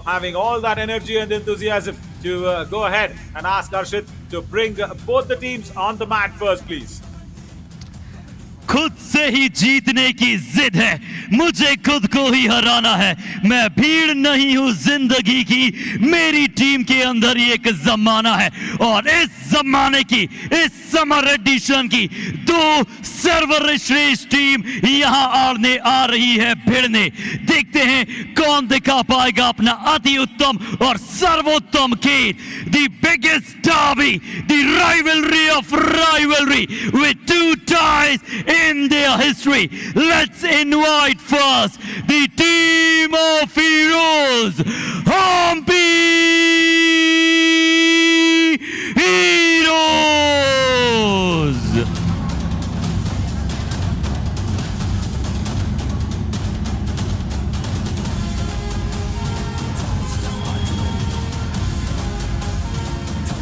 having all that energy and enthusiasm to go ahead and ask Arshit to bring both the teams on the mat first, please. खुद से ही जीतने की जिद है, मुझे खुद को ही हराना है। मैं भीड़ नहीं हूं जिंदगी की, मेरी टीम के अंदर ही एक जमाना है और इस जमाने की, इस समर एडिशन की दो सर्वश्रेष्ठ टीम यहां आने आ रही है भिड़ने। देखते हैं कौन दिखा पाएगा अपना अति उत्तम और सर्वोत्तम खेल। The biggest derby, the rivalry of rivalry with two ties in their history. Let's invite first the team of heroes, Hampi Heroes.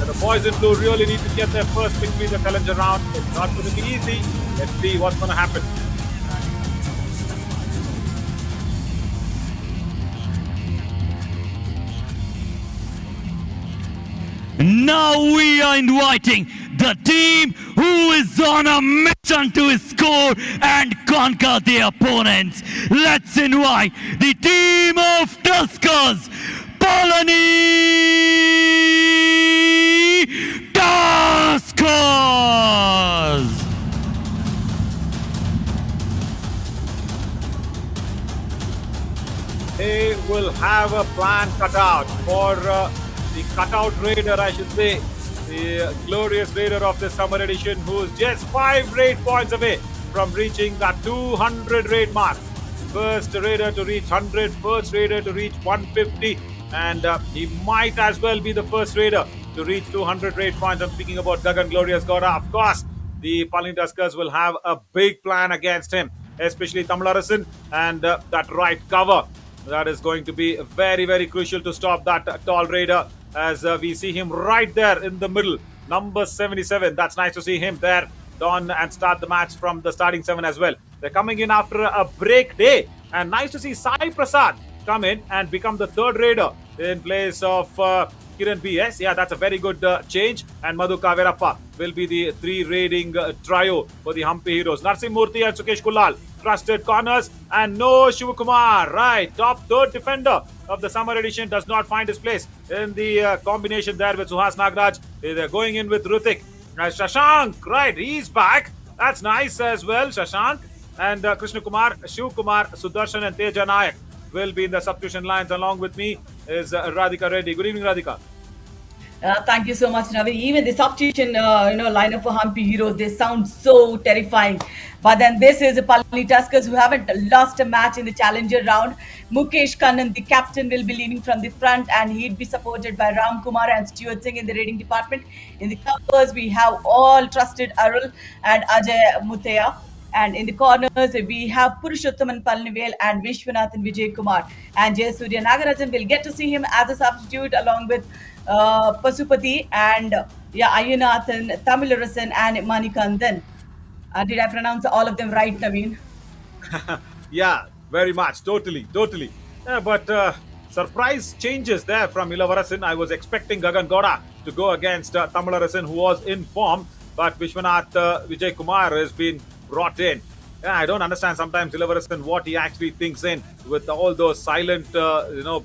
The boys in blue really need to get their first victory in the challenger round. It's not going to be easy. Let's see what's going to happen. Now we are inviting the team who is on a mission to score and conquer their opponents. Let's invite the team of Tuskers, Palani Tuskers. They will have a plan cut out for the cutout raider, I should say, the glorious raider of the summer edition, who's just 5 raid points away from reaching that 200 raid mark. First raider to reach 100, first raider to reach 150, and he might as well be the first raider to reach 200 raid points. I'm speaking about Gagan Glorious Gora. Of course, the Palani Tuskers will have a big plan against him, especially Tamilarasan and that right cover. That is going to be very, very crucial to stop that tall raider, as we see him right there in the middle, number 77. That's nice to see him there on and start the match from the starting 7 as well. They're coming in after a break day, and nice to see Sai Prasad come in and become the third raider in place of Kiran BS. Yeah, that's a very good change. And Madhu Kaverappa will be the 3 raiding trio for the Hampi Heroes. Narsim Murthy and Sukesh Kullal, trusted corners, and no Shivakumar, right, top third defender of the summer edition, does not find his place in the combination there with Suhas Nagraj. They're going in with Rutik. Shashank, right, he's back. That's nice as well, Shashank. And Krishna Kumar, Shiv Kumar, Sudarshan and Teja Nayak will be in the substitution lines. Along with me is Radhika Reddy. Good evening, Radhika. Thank you so much, Ravi. Even the substitution, lineup for Hampi Heroes, they sound so terrifying. But then this is the Palani Tuskers, who haven't lost a match in the challenger round. Mukesh Kannan, the captain, will be leading from the front, and he'd be supported by Ram Kumar and Stuart Singh in the raiding department. In the covers, we have all trusted Arul and Ajay Muthaya. And in the corners, we have Purushothaman Palnivel and Vishwanathan Vijay Kumar. And Jay Surya Nagarajan will get to see him as a substitute, along with Pasupati and Ayunathan, Tamilarasan and Manikandan. Did I pronounce all of them right, Naveen? Yeah, very much. Totally. Yeah, but surprise changes there from Ilavarasan. I was expecting Gagan Goda to go against Tamilarasan, who was in form, but Vishwanath Vijay Kumar has been brought in. Yeah, I don't understand sometimes Ilavarasan what he actually thinks in with all those silent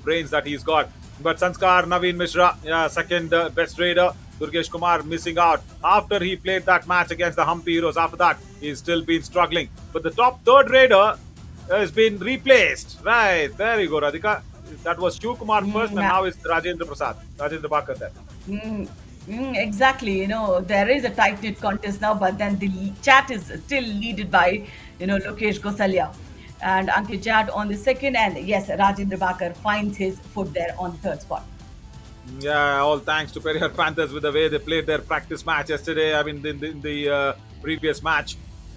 brains that he's got. But Sanskar Naveen Mishra, second best raider. Durgesh Kumar missing out after he played that match against the Hampi Heroes. After that, he's still been struggling. But the top third raider has been replaced. Right, there you go, Radhika. That was Shiv Kumar first, and now it's Rajendra Bakar there. Exactly. There is a tight-knit contest now, but then the chat is still led by, Lokesh Gosalia and Ankit Jad on the second, and yes, Rajendra Bakar finds his foot there on the third spot. Yeah, all thanks to Periyar Panthers with the way they played their practice match yesterday. I mean, in the previous match,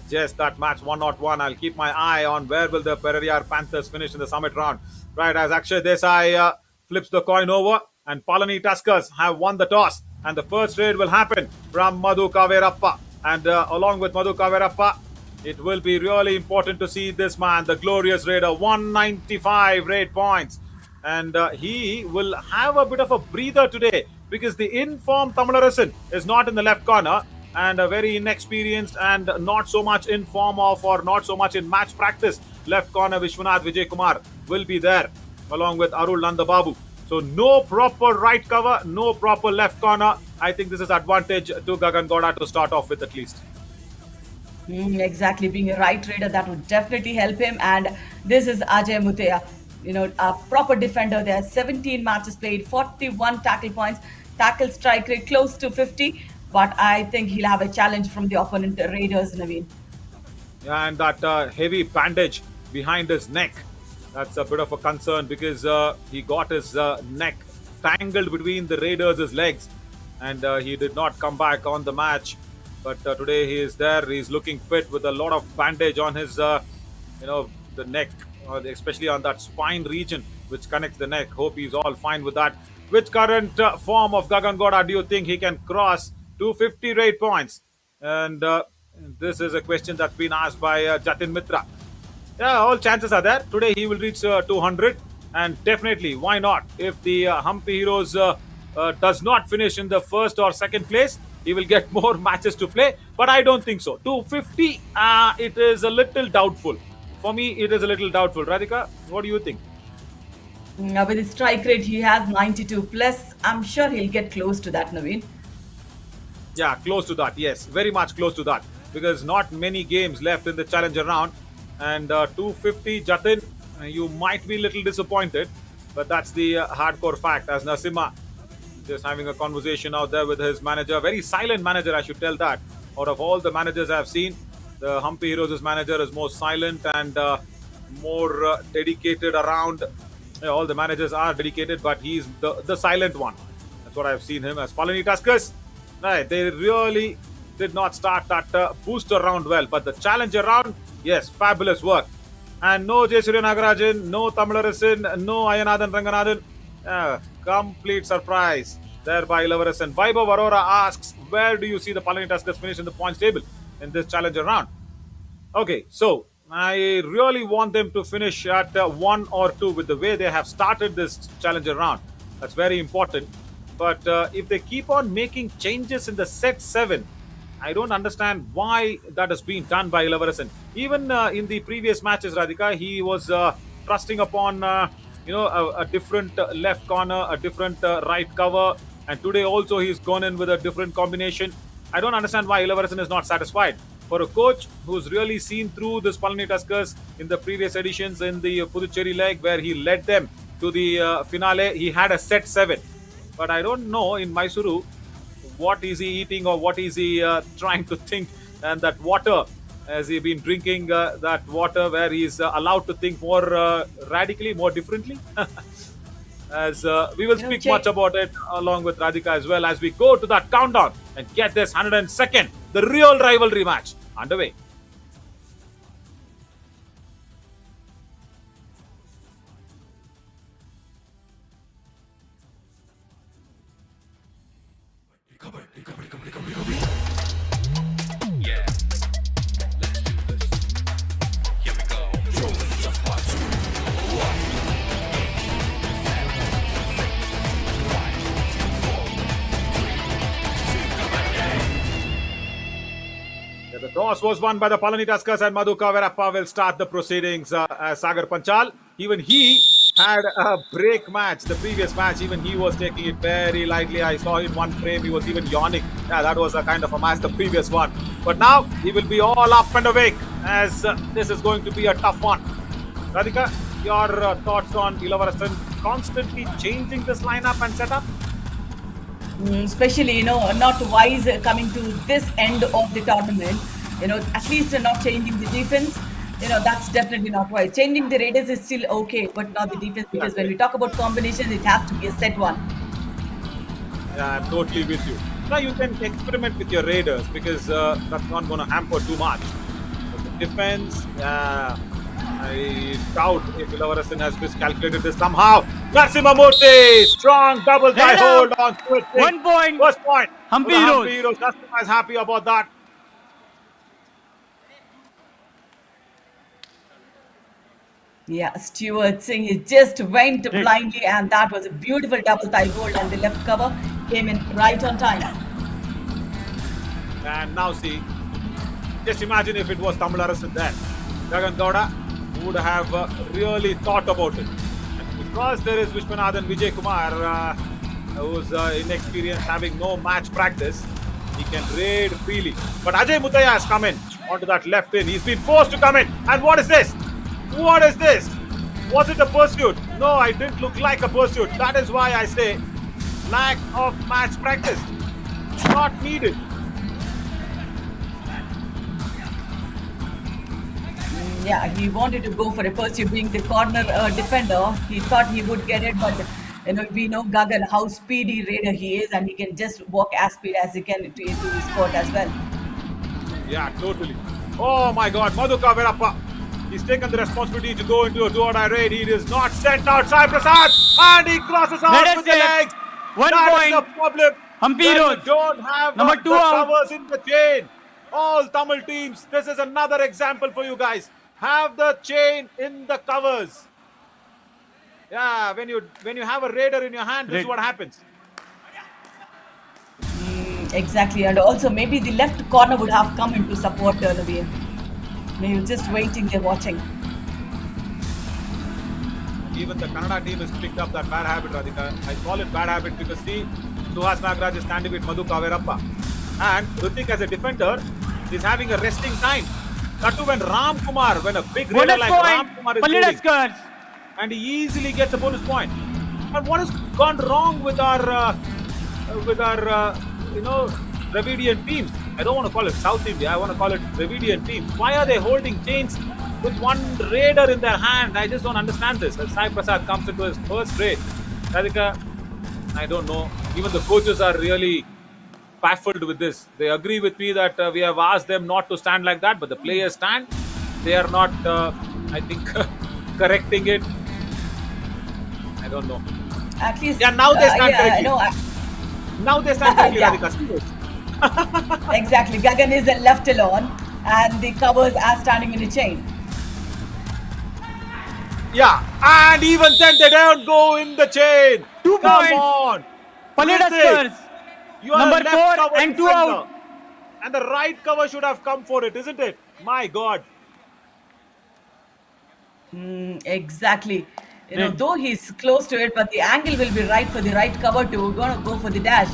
just that match 1-1. I'll keep my eye on where will the Periyar Panthers finish in the summit round. Right, as Akshay Desai flips the coin over, and Palani Tuskers have won the toss, and the first raid will happen from Madhu Kaverappa. And along with Madhu Kaverappa, it will be really important to see this man, the glorious raider, 195 raid points. and he will have a bit of a breather today because the informed Tamilarasan is not in the left corner, and a very inexperienced and not so much in form of or not so much in match practice left corner Vishwanath Vijay Kumar will be there along with Arul Nandababu. So no proper right cover, no proper left corner. I think this is advantage to Gagan Gowda to start off with at least. Exactly, being a right raider, that would definitely help him. And this is Ajay Mutea, a proper defender there. 17 matches played, 41 tackle points, tackle strike rate close to 50. But I think he'll have a challenge from the opponent Raiders, Naveen. Yeah, and that heavy bandage behind his neck, that's a bit of a concern because he got his neck tangled between the Raiders' legs, and he did not come back on the match. But today he is there. He's looking fit with a lot of bandage on his, the neck, especially on that spine region which connects the neck. Hope he's all fine with that. Which current form of Gagan Gowda do you think he can cross 250 rate points? And this is a question that's been asked by Jatin Mitra. Yeah, all chances are there. Today he will reach 200, and definitely, why not? If the Hampi Heroes does not finish in the first or second place, he will get more matches to play. But I don't think so. 250, it is a little doubtful. For me, it is a little doubtful. Radhika, what do you think? With his strike rate, he has 92 plus. I'm sure he'll get close to that, Naveen. Yeah, close to that. Yes, very much close to that. Because not many games left in the challenger round. And 250, Jatin, you might be a little disappointed. But that's the hardcore fact. As Nasima just having a conversation out there with his manager. Very silent manager, I should tell that. Out of all the managers I've seen, the Hampi Heroes' manager is more silent and more dedicated around. All the managers are dedicated, but he's the silent one. That's what I've seen him as. Palani Tuskers, right, they really did not start that booster round well, but the challenger round, yes, fabulous work. And no J. Surya Nagarajan, no Tamilarasan, no Ayanathan Ranganathan. Complete surprise there by Ilavaras. And Vaibhav Arora asks, where do you see the Palani Tuskers finish in the points table in this challenger round? Okay, so I really want them to finish at 1 or 2 with the way they have started this challenger round. That's very important. But if they keep on making changes in the set 7, I don't understand why that has been done by Ilavarasan. Even in the previous matches, Radhika, he was trusting upon a different left corner, a different right cover, and today also he's gone in with a different combination. I don't understand why Ilavarasan is not satisfied. For a coach who's really seen through this Palani Tuskers in the previous editions in the Puducherry leg where he led them to the finale, he had a set 7. But I don't know in Mysuru what is he eating or what is he trying to think, and that water, has he been drinking that water where he's allowed to think more radically, more differently? As we will speak much about it along with Radhika as well as we go to that countdown and get this 102nd, the real rivalry match underway. The toss was won by the Palani Tuskers and Madhu Kavirappa will start the proceedings as Sagar Panchal. Even he had a break match, the previous match, even he was taking it very lightly. I saw in one frame he was even yawning. Yeah, that was a kind of a match, the previous one. But now he will be all up and awake as this is going to be a tough one. Radhika, your thoughts on Ilavarasan constantly changing this lineup and setup? Especially, not wise coming to this end of the tournament. At least not changing the defense. That's definitely not wise. Changing the Raiders is still okay, but not the defense, because when we talk about combinations, it has to be a set one. Yeah, I'm totally with you. Now you can experiment with your Raiders because that's not going to hamper too much. But the defense, I doubt if Ilavarasan has miscalculated this somehow. Narasimhamurthy, strong double tie hold on to it. 1 point. First point. Hampi Heroes. Nasima is happy about that. Yeah, Stewart Singh, he just went Great. blindly, and that was a beautiful double thigh hold, and the left cover came in right on time. And now see, just imagine if it was Tamil Arasan there. Gagan Gowda would have really thought about it. And because there is Vishwanathan Vijay Kumar, who's inexperienced, having no match practice, he can raid freely. But Ajay Mutaya has come in onto that left in. He's been forced to come in. And what is this? What is this? Was it a pursuit? No, it didn't look like a pursuit. That is why I say lack of match practice. Not needed. Yeah, he wanted to go for a pursuit, being the corner defender. He thought he would get it, but we know Gagan how speedy raider he is, and he can just walk as speed as he can into his court as well. Yeah, totally. Oh my God, Madhuka Verappa. He's taken the responsibility to go into a do-or-die raid. He is not sent out Sai Prasad, and he crosses out with the legs. 1 That is point. the problem. Hampi When you Road. don't have Number the 2 out. covers in the chain. All Tamil teams, this is another example for you guys. Have the chain in the covers. Yeah, when you have a raider in your hand, this is Great. what happens. Exactly, and also maybe the left corner would have come in to support Naveen. Maybe just waiting there watching. Even the Kannada team has picked up that bad habit, Radhika. I call it bad habit because see, Suhas Nagaraj is standing with Madhu Kaverappa. And Hrithik as a defender is having a resting time. That too when when a big raider Bonus like point. Ram Kumar is Palani leading, Tuskers. and he easily gets a bonus point. And what has gone wrong with our Dravidian teams? I don't want to call it South India. I want to call it Dravidian teams. Why are they holding chains with one raider in their hand? I just don't understand this. As Sai Prasad comes into his first raid, Radhika, I don't know. Even the coaches are really baffled with this. They agree with me that we have asked them not to stand like that, but the players stand. They are not, I think, correcting it. I don't know. At least, Yeah, now they stand correctly. no, Now they stand correctly, Yeah. Radhika. Serious. exactly. Gagan is left alone, and the covers are standing in a chain. Yeah, and even then they don't go in the chain. 2 Come points. on. Palani Hrithik, Tuskers. you are Number a left 4 cover and 2 defender. out. And the right cover should have come for it, isn't it? My God. Exactly. Right. Though he's close to it, but the angle will be right for the right cover to go for the dash,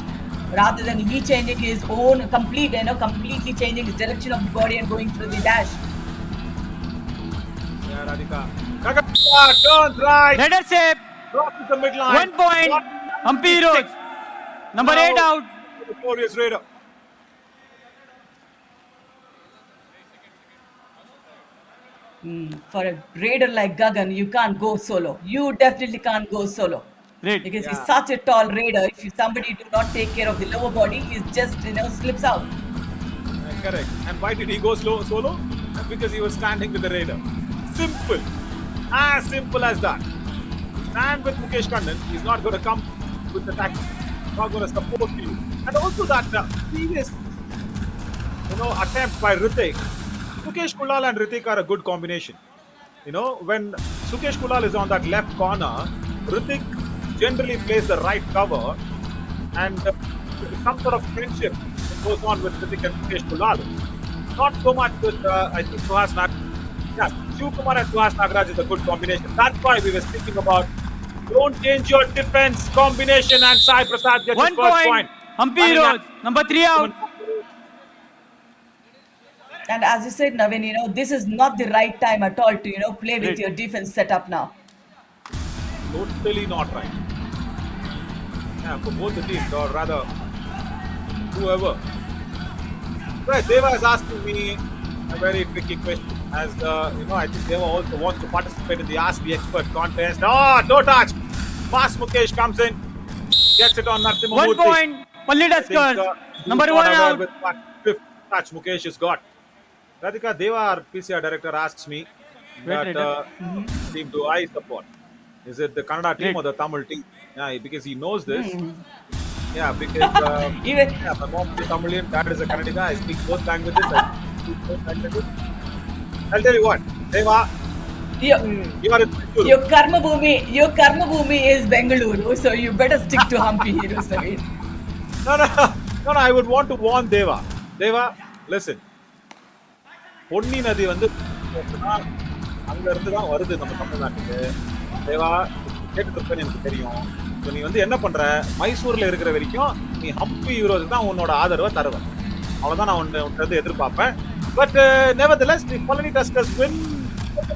rather than he changing his own completely changing his direction of the body and going through the dash. Yeah, Radhika. Kakaka turns right. Raider save. Crosses the midline. 1 point. Hampi Road. Number 8 out. Victorious Raider. For a raider like Gagan, you can't go solo. You definitely can't go solo. Great. Because Yeah. he's such a tall raider. If somebody do not take care of the lower body, he just slips out. Correct. And why did he go solo? Because he was standing with the Raider. Simple. As simple as that. Stand with Mukesh Kannan. He's not going to come with the tackle. Not going to support you. And also that previous, attempt by Hrithik. Sukesh Kulal and Hrithik are a good combination. When Sukesh Kulal is on that left corner, Hrithik generally plays the right cover, and some sort of friendship goes on with Hrithik and Sukesh Kulal. Not so much with, I think, Suhas Nagaraj. Yeah, Shiv Kumar and Suhas Nagaraj is a good combination. That's why we were speaking about don't change your defense combination, and Sai Prasad gets 1 his first point. Hampi Road. Number 3 out. And as you said, Naveen, this is not the right time at all to, play with Right. your defense setup now. Totally not right. Yeah, for both the teams, or rather, whoever. Right, Deva is asking me a very tricky question. As I think Deva also wants to participate in the Ask the Expert contest. Oh, no touch! Fast Mukesh comes in, gets it on Narasimha 1 Murthy. point. Palani I think, Tuskers. he's Number not 1 aware out. with what fifth touch Mukesh has got. Radhika, Deva, our PCR director, asks me Great that team do I support? Is it the Kannada team Great. or the Tamil team? Yeah, because he knows this. Yeah, because Even my mom is Tamilian, dad is a Kannadiga. I speak both languages. I'll tell you what, Deva, Your, You are in Mysuru. your karma bhumi is Bengaluru, so you better stick to Hampi Heroes, Naveen. No, no, no, no. I would want to warn Deva. Deva, listen. Ponni நதி வந்து அங்க இருந்து தான் வருது நம்ம தமிழ்நாட்டுக்கு. தேவா கேட்டுட்டு இருப்பேன்னு எனக்கு தெரியும். இப்போ நீ வந்து என்ன பண்ற, மைசூர்ல இருக்கிற வரைக்கும் நீ ஹம்பி ஹீரோஸ்க்கு தான் உன்னோட ஆதரவை தருவேன். அவ்வளவுதான் நான் உன்கிட்ட வந்து எதிர்பார்ப்பேன். But nevertheless, the Palani Tuskers win.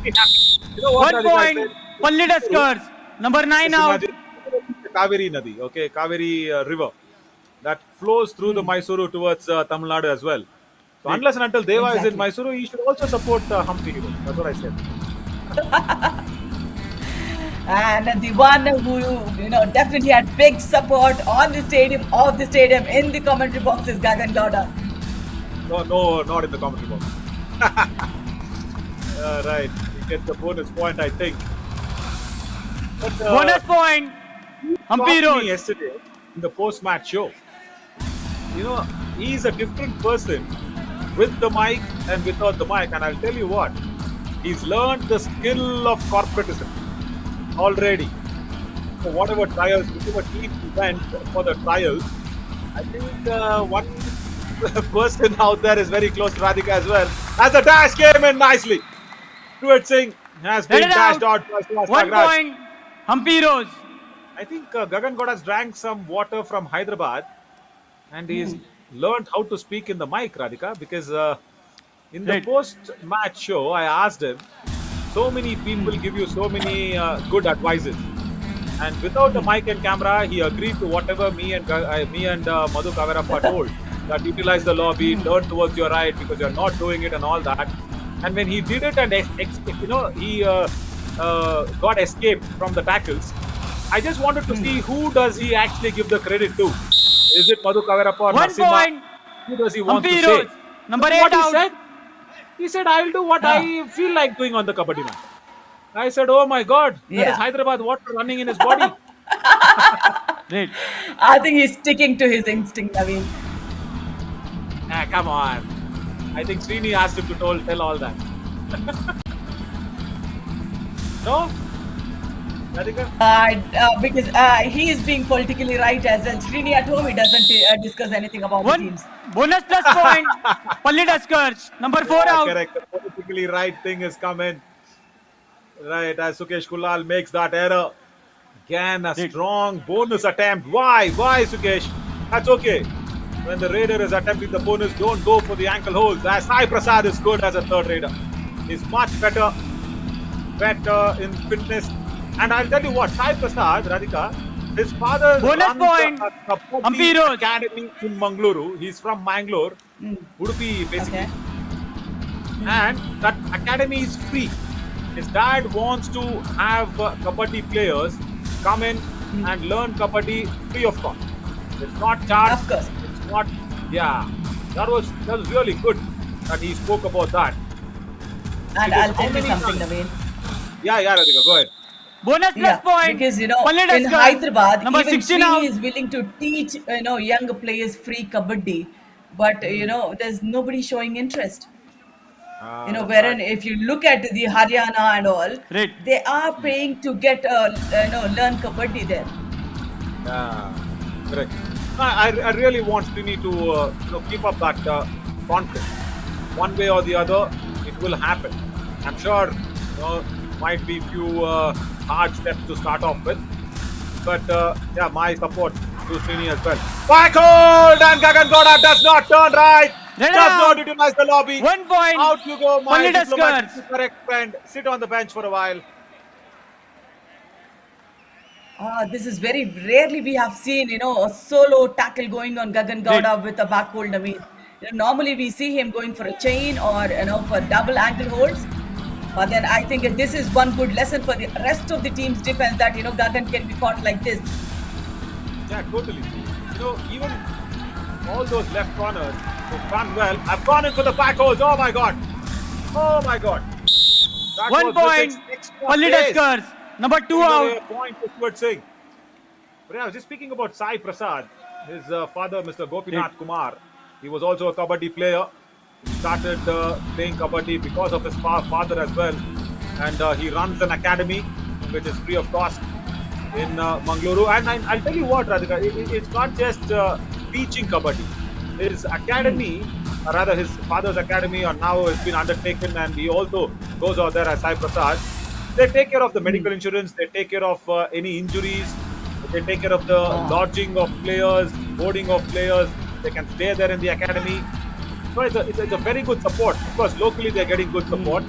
You know what, 1 point. Palani Tuskers. Number 9 out. Kaveri Nadi, okay, Kaveri river that flows through the Mysuru towards Tamil Nadu as well. So unless and until Deva is in Mysuru, he should also support Hampi Heroes. That's what I said. And the one who definitely had big support on the stadium, off the stadium, in the commentary box is Gagan Gowda. No, not in the commentary box. Right, he gets the bonus point, I think. But, Bonus point. Hampi Heroes. Yesterday in the post-match show, he's a different person with the mic and without the mic, and I'll tell you what, he's learned the skill of corporatism already. So whatever trials, whichever team he went for the trials, I think one person out there is very close to Radhika as well. As the dash came in nicely, Stuart Singh has been dashed out. 1 point. Hampi Heroes. I think Gagan God has drank some water from Hyderabad, and he's learned how to speak in the mic, Radhika, because in the post-match show, I asked him, so many people give you so many good advices, and without the mic and camera, he agreed to whatever me and Madhu Kavirappa told, that utilize the lobby, turn towards your right because you're not doing it and all that. And when he did it and he got escaped from the tackles, I just wanted to see who does he actually give the credit to. Is it Madhu Kavirappa or 1 Narasimha? point. Who does he want Hampi to Heroes. say? Number But 8 what out. he said, I'll do what I feel like doing on the Kabaddi match. I said, oh my God, that is Hyderabad water running in his body. Great. I think he's sticking to his instinct, Naveen. Come on. I think Srini asked him to tell all that. No? Radhika? Because he is being politically right as well. Srini at home, he doesn't discuss anything about the One teams. bonus plus point. Palani Tuskers. Number 4 out. Correct. The politically right thing is coming. Right, as Sukesh Kulal makes that error. Again, a strong bonus attempt. Why, Sukesh? That's okay. When the raider is attempting the bonus, don't go for the ankle holds. As Sai Prasad is good as a third raider. He's much better in fitness. And I'll tell you what, Sai Prasad, Radhika, his father Bonus runs point. a Hampi Kabaddi Heroes. academy in Mangaluru. He's from Mangalore, Udupi basically. Okay. And that academy is free. His dad wants to have Kabaddi players come in and learn Kabaddi free of cost. It's not charged. Of course. It's not. Yeah, that was really good that he spoke about that. And Because I'll how tell you many something, times- Naveen. Yeah, Radhika, go ahead. Bonus plus point. Because Palani in Tuskers. Hyderabad, Number even 16 Srini out. is willing to teach young players free kabaddi, but there's nobody showing interest. Wherein if you look at the Haryana and all, Right. they are paying to get learn kabaddi there. Yeah, correct. I really want Srini to keep up that confidence. One way or the other, it will happen. I'm sure might be few hard steps to start off with, but yeah, my support to Srini as well. Back hold, and Gagan Gowda does not turn right. Red Does out. not utilize the lobby. 1 point. Out you go, my Palani diplomatically Tuskers. correct friend. Sit on the bench for a while. This is very rarely we have seen a solo tackle going on Gagan Gowda with a back hold. I mean, normally we see him going for a chain or for double ankle holds. But then I think this is one good lesson for the rest of the team's defense that Gagan can be caught like this. Yeah, totally. Even all those left corners who've done well have gone in for the back holds. Oh my God. Oh my God. That 1 was point. with extra Palani pace. Tuskers. Number 2 Either out. way, a point to Stuart Singh. But yeah, I was just speaking about Sai Prasad. His father, Mr. Gopinath Kumar, he was also a Kabaddi player. He started playing Kabaddi because of his father as well. and he runs an academy which is free of cost in Mangaluru. And I'll tell you what, Radhika, it's not just teaching kabaddi. His academy, or rather his father's academy, or now has been undertaken, and he also goes out there as Sai Prasad. They take care of the medical insurance. They take care of any injuries. They take care of the lodging of players, boarding of players. They can stay there in the academy. So it's a very good support. Of course, locally they're getting good support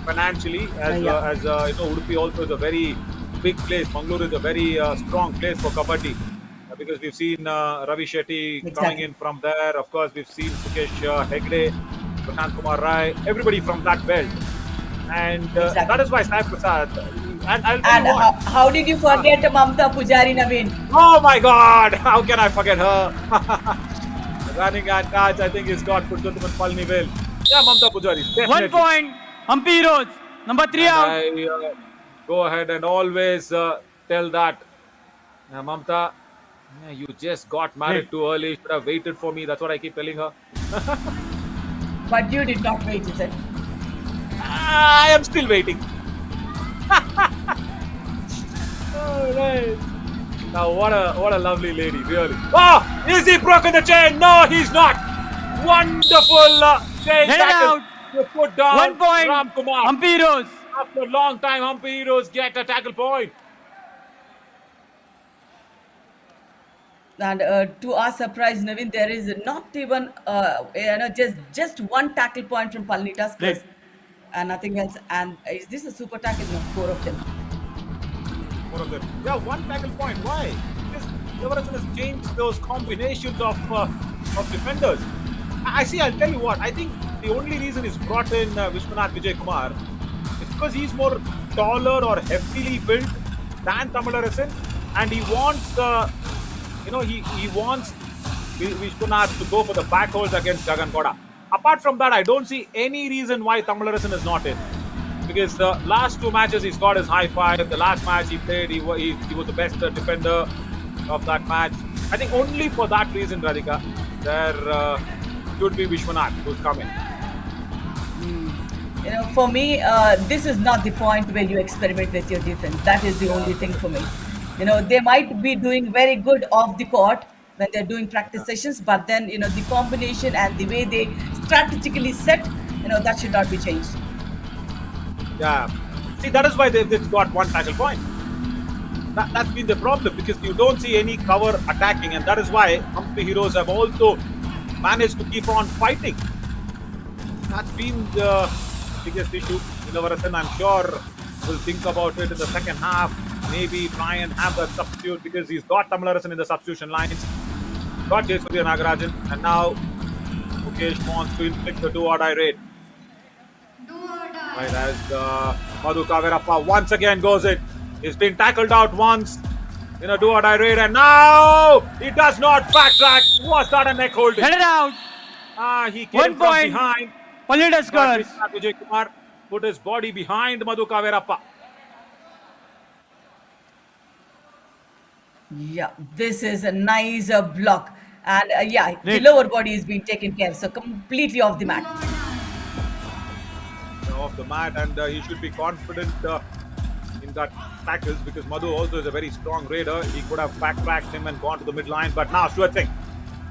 financially. As Udupi also is a very big place. Mangalore is a very strong place for kabaddi because we've seen Ravi Shetty coming in from there. Of course, we've seen Sukesh Hegde, Prashant Kumar Rai, everybody from that belt. And that is why Sai Prasad. And how did you forget Mamta Pujari, Naveen? Oh my God! How can I forget her? Running at catch, I think he's got Purushottam Palani well. Yeah, Mamta Pujari. Definitely. 1 point. Hampi Heroes. Number 3 out. I go ahead and always tell that Mamta, you just got married too early. You should have waited for me. That's what I keep telling her. But you did not wait, is it? I am still waiting. All right. Now what a lovely lady, really. Oh, is he broken the chain? No, he's not. Wonderful chain tackle. You put down 1 point. Ram Kumar. Hampi Heroes. After a long time, Hampi Heroes get a tackle point. And to our surprise, Naveen, there is not even just one tackle point from Palani Tuskers and nothing else. And is this a super tackle? No, 4 of them. 4 of them. Yeah, 1 tackle point. Why? Because Yuva has changed those combinations of defenders. I'll tell you what. I think the only reason he's brought in Vishwanath Vijay Kumar is because he's more taller or heavily built than Tamilarasan, and he wants he wants Vishwanath to go for the back holds against Jagan Koda. Apart from that, I don't see any reason why Tamilarasan is not in. Because the last 2 matches he's got his high five. The last match he played, he was the best defender of that match. I think only for that reason, Radhika, there should be Vishwanath who's coming. For me, this is not the point where you experiment with your defense. That is the only thing for me. They might be doing very good off the court when they're doing practice sessions, but then, the combination and the way they strategically set, that should not be changed. Yeah. See, that is why they've got 1 tackle point. That's been the problem, because you don't see any cover attacking, and that is why Hampi Heroes have also managed to keep on fighting. That's been the biggest issue. Nilavarasan, I'm sure, will think about it in the second half. Maybe try and have that substitute, because he's got Tamilarasan in the substitution lines. Got Jayasuriya Nagarajan, and now Mukesh wants to inflict the do-or-die raid. Right, as Madhu Kavirappa once again goes in. He's been tackled out once in a do-or-die raid, and now he does not backtrack. Was that a neck holding? Headed out. He came from behind. Palani Tuskers. Vijay Kumar put his body behind Madhu Kavirappa. Yeah, this is a nice block. And the lower body is being taken care of. So completely off the mat. Off the mat, and he should be confident in that tackles, because Madhu also is a very strong raider. He could have backtracked him and gone to the midline, but now Stuart Singh,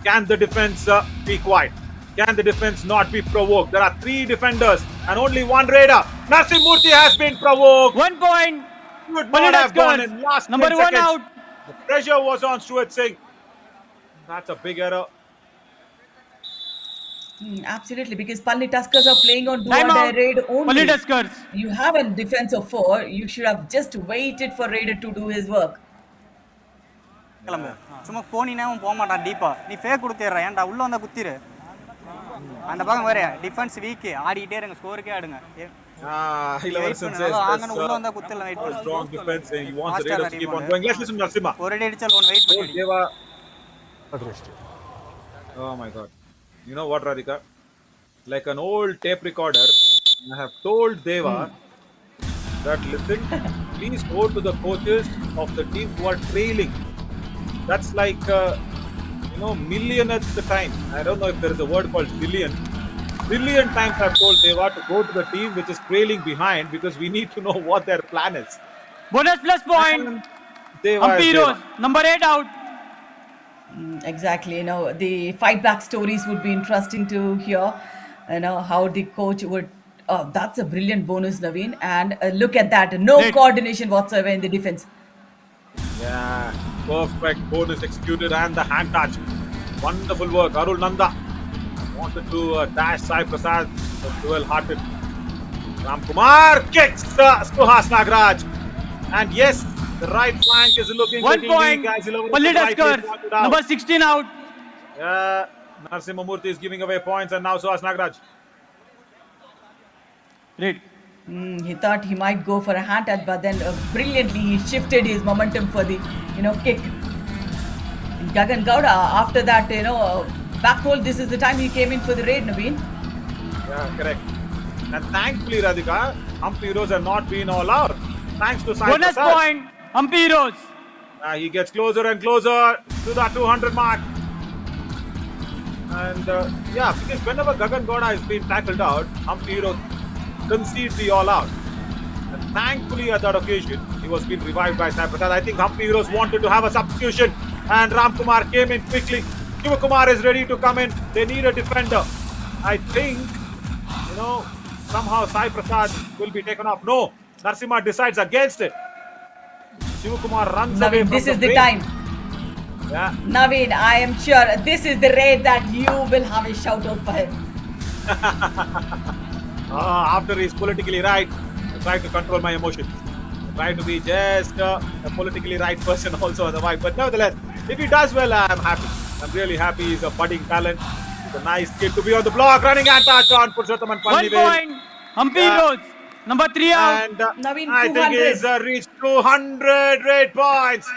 can the defense be quiet? Can the defense not be provoked? There are 3 defenders and only 1 raider. Nasim Murthy has been provoked. 1 point. Would not have gone in last number 10 1 seconds. out. The pressure was on Stuart Singh. That's a big error. Absolutely, because Palani Tuskers are playing on do-or-die raid only. Palani Tuskers. You have a defense of 4. You should have just waited for Raider to do his work. சும்மா போனீனா அவன் போக மாட்டான் டீப்பா நீ fake கொடுத்துற ஏன்டா உள்ள வந்தா குத்திரு அந்த பக்கம் வேற டிஃபென்ஸ் வீக் ஆடிட்டே இருங்க ஸ்கோருக்கே ஆடுங்க Ilavasan says உள்ள வந்தா குத்திரல வெயிட் பண்ணு strong defense, and he wants the Raiders to keep on going. Let's listen to Narasimha. ஒரு அடி அடிச்சால ஒன் வெயிட் பண்ணு Deva. Oh my God. You know what, Radhika? Like an old tape recorder, I have told Deva that, listen, please go to the coaches of the team who are trailing. That's like, million at the time. I don't know if there is a word called billion. Billion times I've told Deva to go to the team which is trailing behind because we need to know what their plan is. Bonus plus point. And Deva Hampi is Heroes. Deva. Number 8 out. Exactly. The fight back stories would be interesting to hear. How the coach would. Oh, that's a brilliant bonus, Naveen. And look at that. No Great. coordination whatsoever in the defense. Yeah, perfect bonus executed and the hand touch. Wonderful work. Arul Nanda wanted to dash Sai Prasad, but dual-hearted. Ram Kumar kicks Suhas Nagraj. And yes, the right flank is looking 1 little point. weak as Ilavaru Palani rightly Tuskers. pointed out. Number 16 out. Yeah, Narsimha Murthy is giving away points and now Suhas Nagraj. Great. He thought he might go for a hand touch, but then brilliantly he shifted his momentum for the kick. And Gagan Gowda, after that, back hole, this is the time he came in for the raid, Naveen. Yeah, correct. And thankfully, Radhika, Hampi Heroes have not been all out. Thanks to Sai Bonus Prasad. point. Hampi Heroes. He gets closer and closer to the 200 mark. And yeah, because whenever Gagan Gowda has been tackled out, Hampi Heroes concedes the all out. And thankfully, at that occasion, he was being revived by Sai Prasad. I think Hampi Heroes wanted to have a substitution, and Ram Kumar came in quickly. Yuva Kumar is ready to come in. They need a defender. I think, somehow Sai Prasad will be taken off. No, Narasimha decides against it. Shiva Kumar runs away Naveen, from this is the frame. time. Yeah. Naveen, I am sure this is the raid that you will have a shout out for him. After he's politically right, I try to control my emotions. I try to be just a politically right person also otherwise. But nevertheless, if he does well, I'm happy. I'm really happy. He's a budding talent. He's a nice kid to be on the block, running and touch on Purushottam and 1 point. Hampi Heroes. Number 3 out. And Naveen, I think 200. he's reached 200 raid points.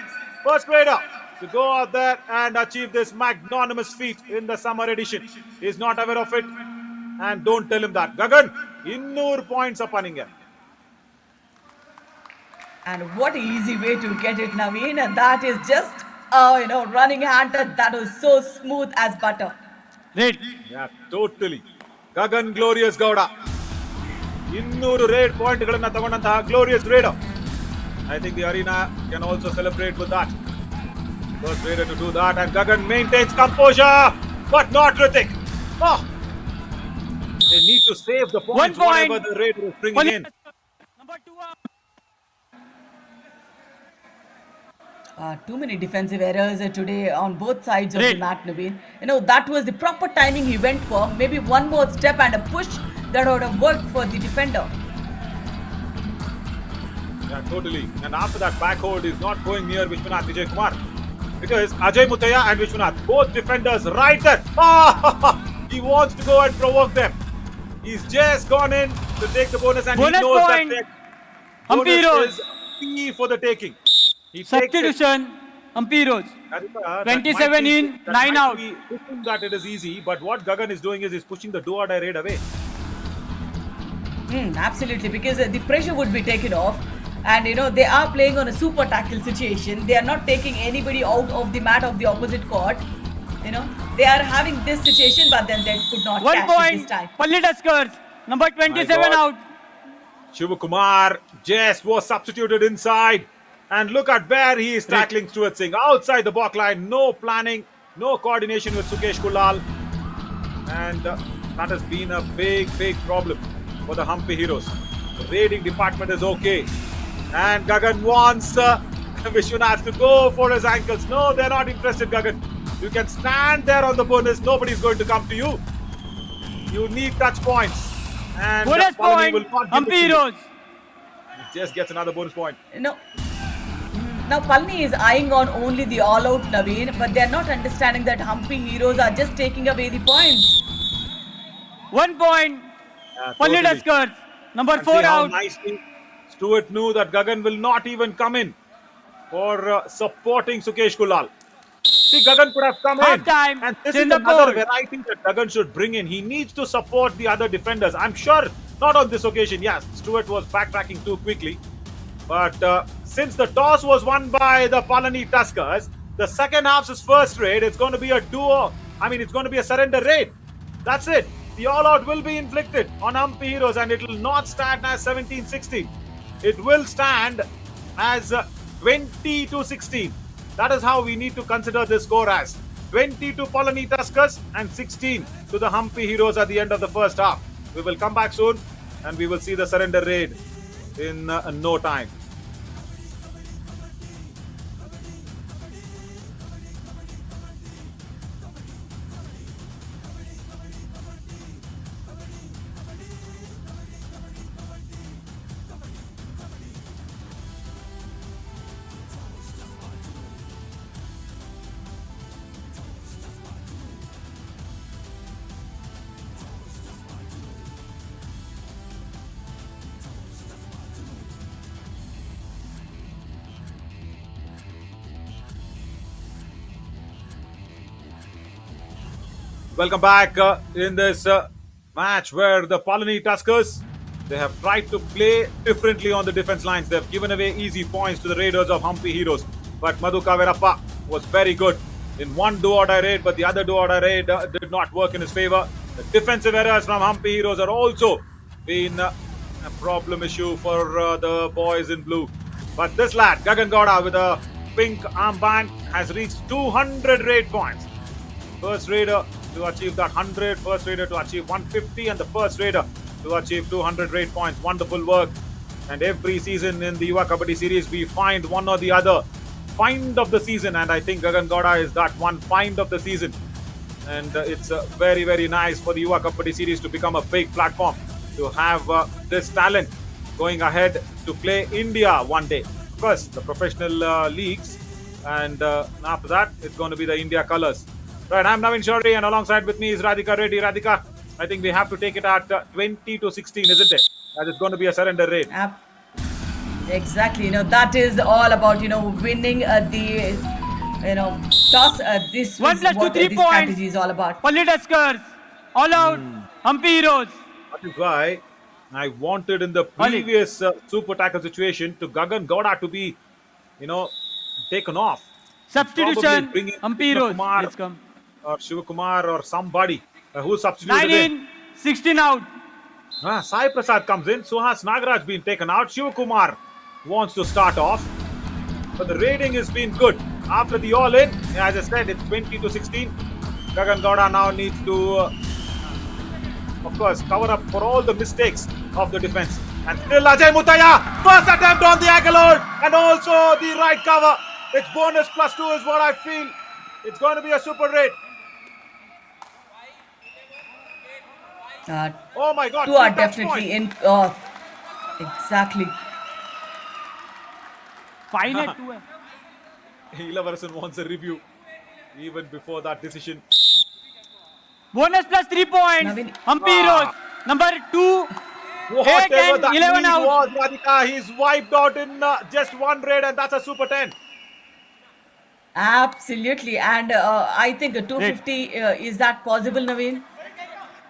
First grader to go out there and achieve this magnanimous feat in the summer edition. He's not aware of it. And don't tell him that. Gagan, 200 points up on India. And what an easy way to get it, Naveen. And that is just, running hand touch. That was so smooth as butter. Great. Yeah, totally. Gagan Glorious Gowda. 200 raid pointಗಳನ್ನು ತಗೊಂಡಂತಹ glorious raider. I think the arena can also celebrate with that. First raider to do that, and Gagan maintains composure, but not Ritik. Oh, they need to save the points 1 point. whatever the raider is bringing in. Number 2 out. Too many defensive errors today on both sides of the Great. mat, Naveen. That was the proper timing he went for. Maybe one more step and a push that would have worked for the defender. Yeah, totally. And after that back hold is not going near Vishwanath Vijay Kumar. Because Ajay Mutaya and Vishwanath, both defenders right there. He wants to go and provoke them. He's just gone in to take the bonus and Bonus he knows point. that Hampi bonus Heroes. is key for the taking. He takes it. Substitution. Hampi Heroes. That 27 might be- in, that 9 might out. be thinking that it is easy, but what Gagan is doing is he's pushing the do-or-die raid away. Absolutely, because the pressure would be taken off. And they are playing on a super tackle situation. They are not taking anybody out of the mat of the opposite court. They are having this situation, but then they could not 1 catch it this point. time. Palani Tuskers. Number 27 God. out. Shiva Kumar just was substituted inside. And look at where he is tackling Stuart Singh. Outside the block line, no planning, no coordination with Sukesh Kulal. And that has been a big problem for the Hampi Heroes. The raiding department is okay. And Gagan wants Vishwanath to go for his ankles. No, they're not interested, Gagan. You can stand there on the bonus. Nobody's going to come to you. You need touch points. And Bonus Palani point. will not give it Hampi to you. Heroes. He just gets another bonus point. Now Palani is eyeing on only the all-out, Naveen, but they are not understanding that Hampi Heroes are just taking away the points. 1 point. Palani Totally. Tuskers. Number And 4 see how out. nicely Stuart knew that Gagan will not even come in for supporting Sukesh Kulal. See, Gagan could have come Half in. time. And this It's is in the another board. variety that Gagan should bring in. He needs to support the other defenders. I'm sure not on this occasion. Yes, Stuart was backtracking too quickly. But since the toss was won by the Palani Tuskers, the second half's first raid, it's going to be a duo. I mean, it's going to be a surrender raid. That's it. The all-out will be inflicted on Hampi Heroes, and it will not stand as 17-16. It will stand as 20-16. That is how we need to consider this score as 20 to Palani Tuskers and 16 to the Hampi Heroes at the end of the first half. We will come back soon and we will see the surrender raid in no time. Welcome back in this match where the Palani Tuskers, they have tried to play differently on the defense lines. They have given away easy points to the Raiders of Hampi Heroes. But Madhu Kavirappa was very good in one do-or-die raid, but the other do-or-die raid did not work in his favor. The defensive errors from Hampi Heroes are also been a problem issue for the boys in blue. But this lad, Gagan Gowda, with a pink armband, has reached 200 raid points. First raider to achieve that 100, first raider to achieve 150, and the first raider to achieve 200 raid points. Wonderful work. And every season in the Yuva Kabaddi series, we find one or the other find of the season, and I think Gagan Gowda is that one find of the season. And it's very, very nice for the Yuva Kabaddi series to become a big platform, to have this talent going ahead to play India one day. Of course, the professional leagues, and after that, it's going to be the India colours. Right, I'm Navin Shorty, and alongside with me is Radhika Reddy. Radhika, I think we have to take it at 20-16, isn't it? As it's going to be a surrender raid. Exactly. That is all about, winning the, toss. This 1 is plus 2, what 3 this points. strategy is all about. Palani Tuskers, all out. Hampi Heroes. That is why I wanted in the previous super tackle situation to Gagan Gowda to be, taken off. Substitution. Bring in Hampi Heroes. Kumar Let's come. or Shivakumar or somebody who substituted 9 in, 16 out. Sai Prasad comes in. Suhas Nagaraj being taken out. Shivakumar wants to start off. But the rating has been good. After the all-in, as I said, it's 20-16. Gagan Gowda now needs to, of course, cover up for all the mistakes of the defense. And still Ajay Mutaya, first attempt on the ankle hold, and also the right cover. It's bonus +2 is what I feel. It's going to be a super raid. Oh my God. Two are definitely in. Exactly. Fine at 2. Ilavarsan wants a review even before that decision. Bonus +3 points. Navin. Hampi Heroes. Number 2. 8 Whatever and that 11 lead out. was, Radhika, he's wiped out in just one raid, and that's a super 10. Absolutely. And I think a 250, is that possible, Naveen?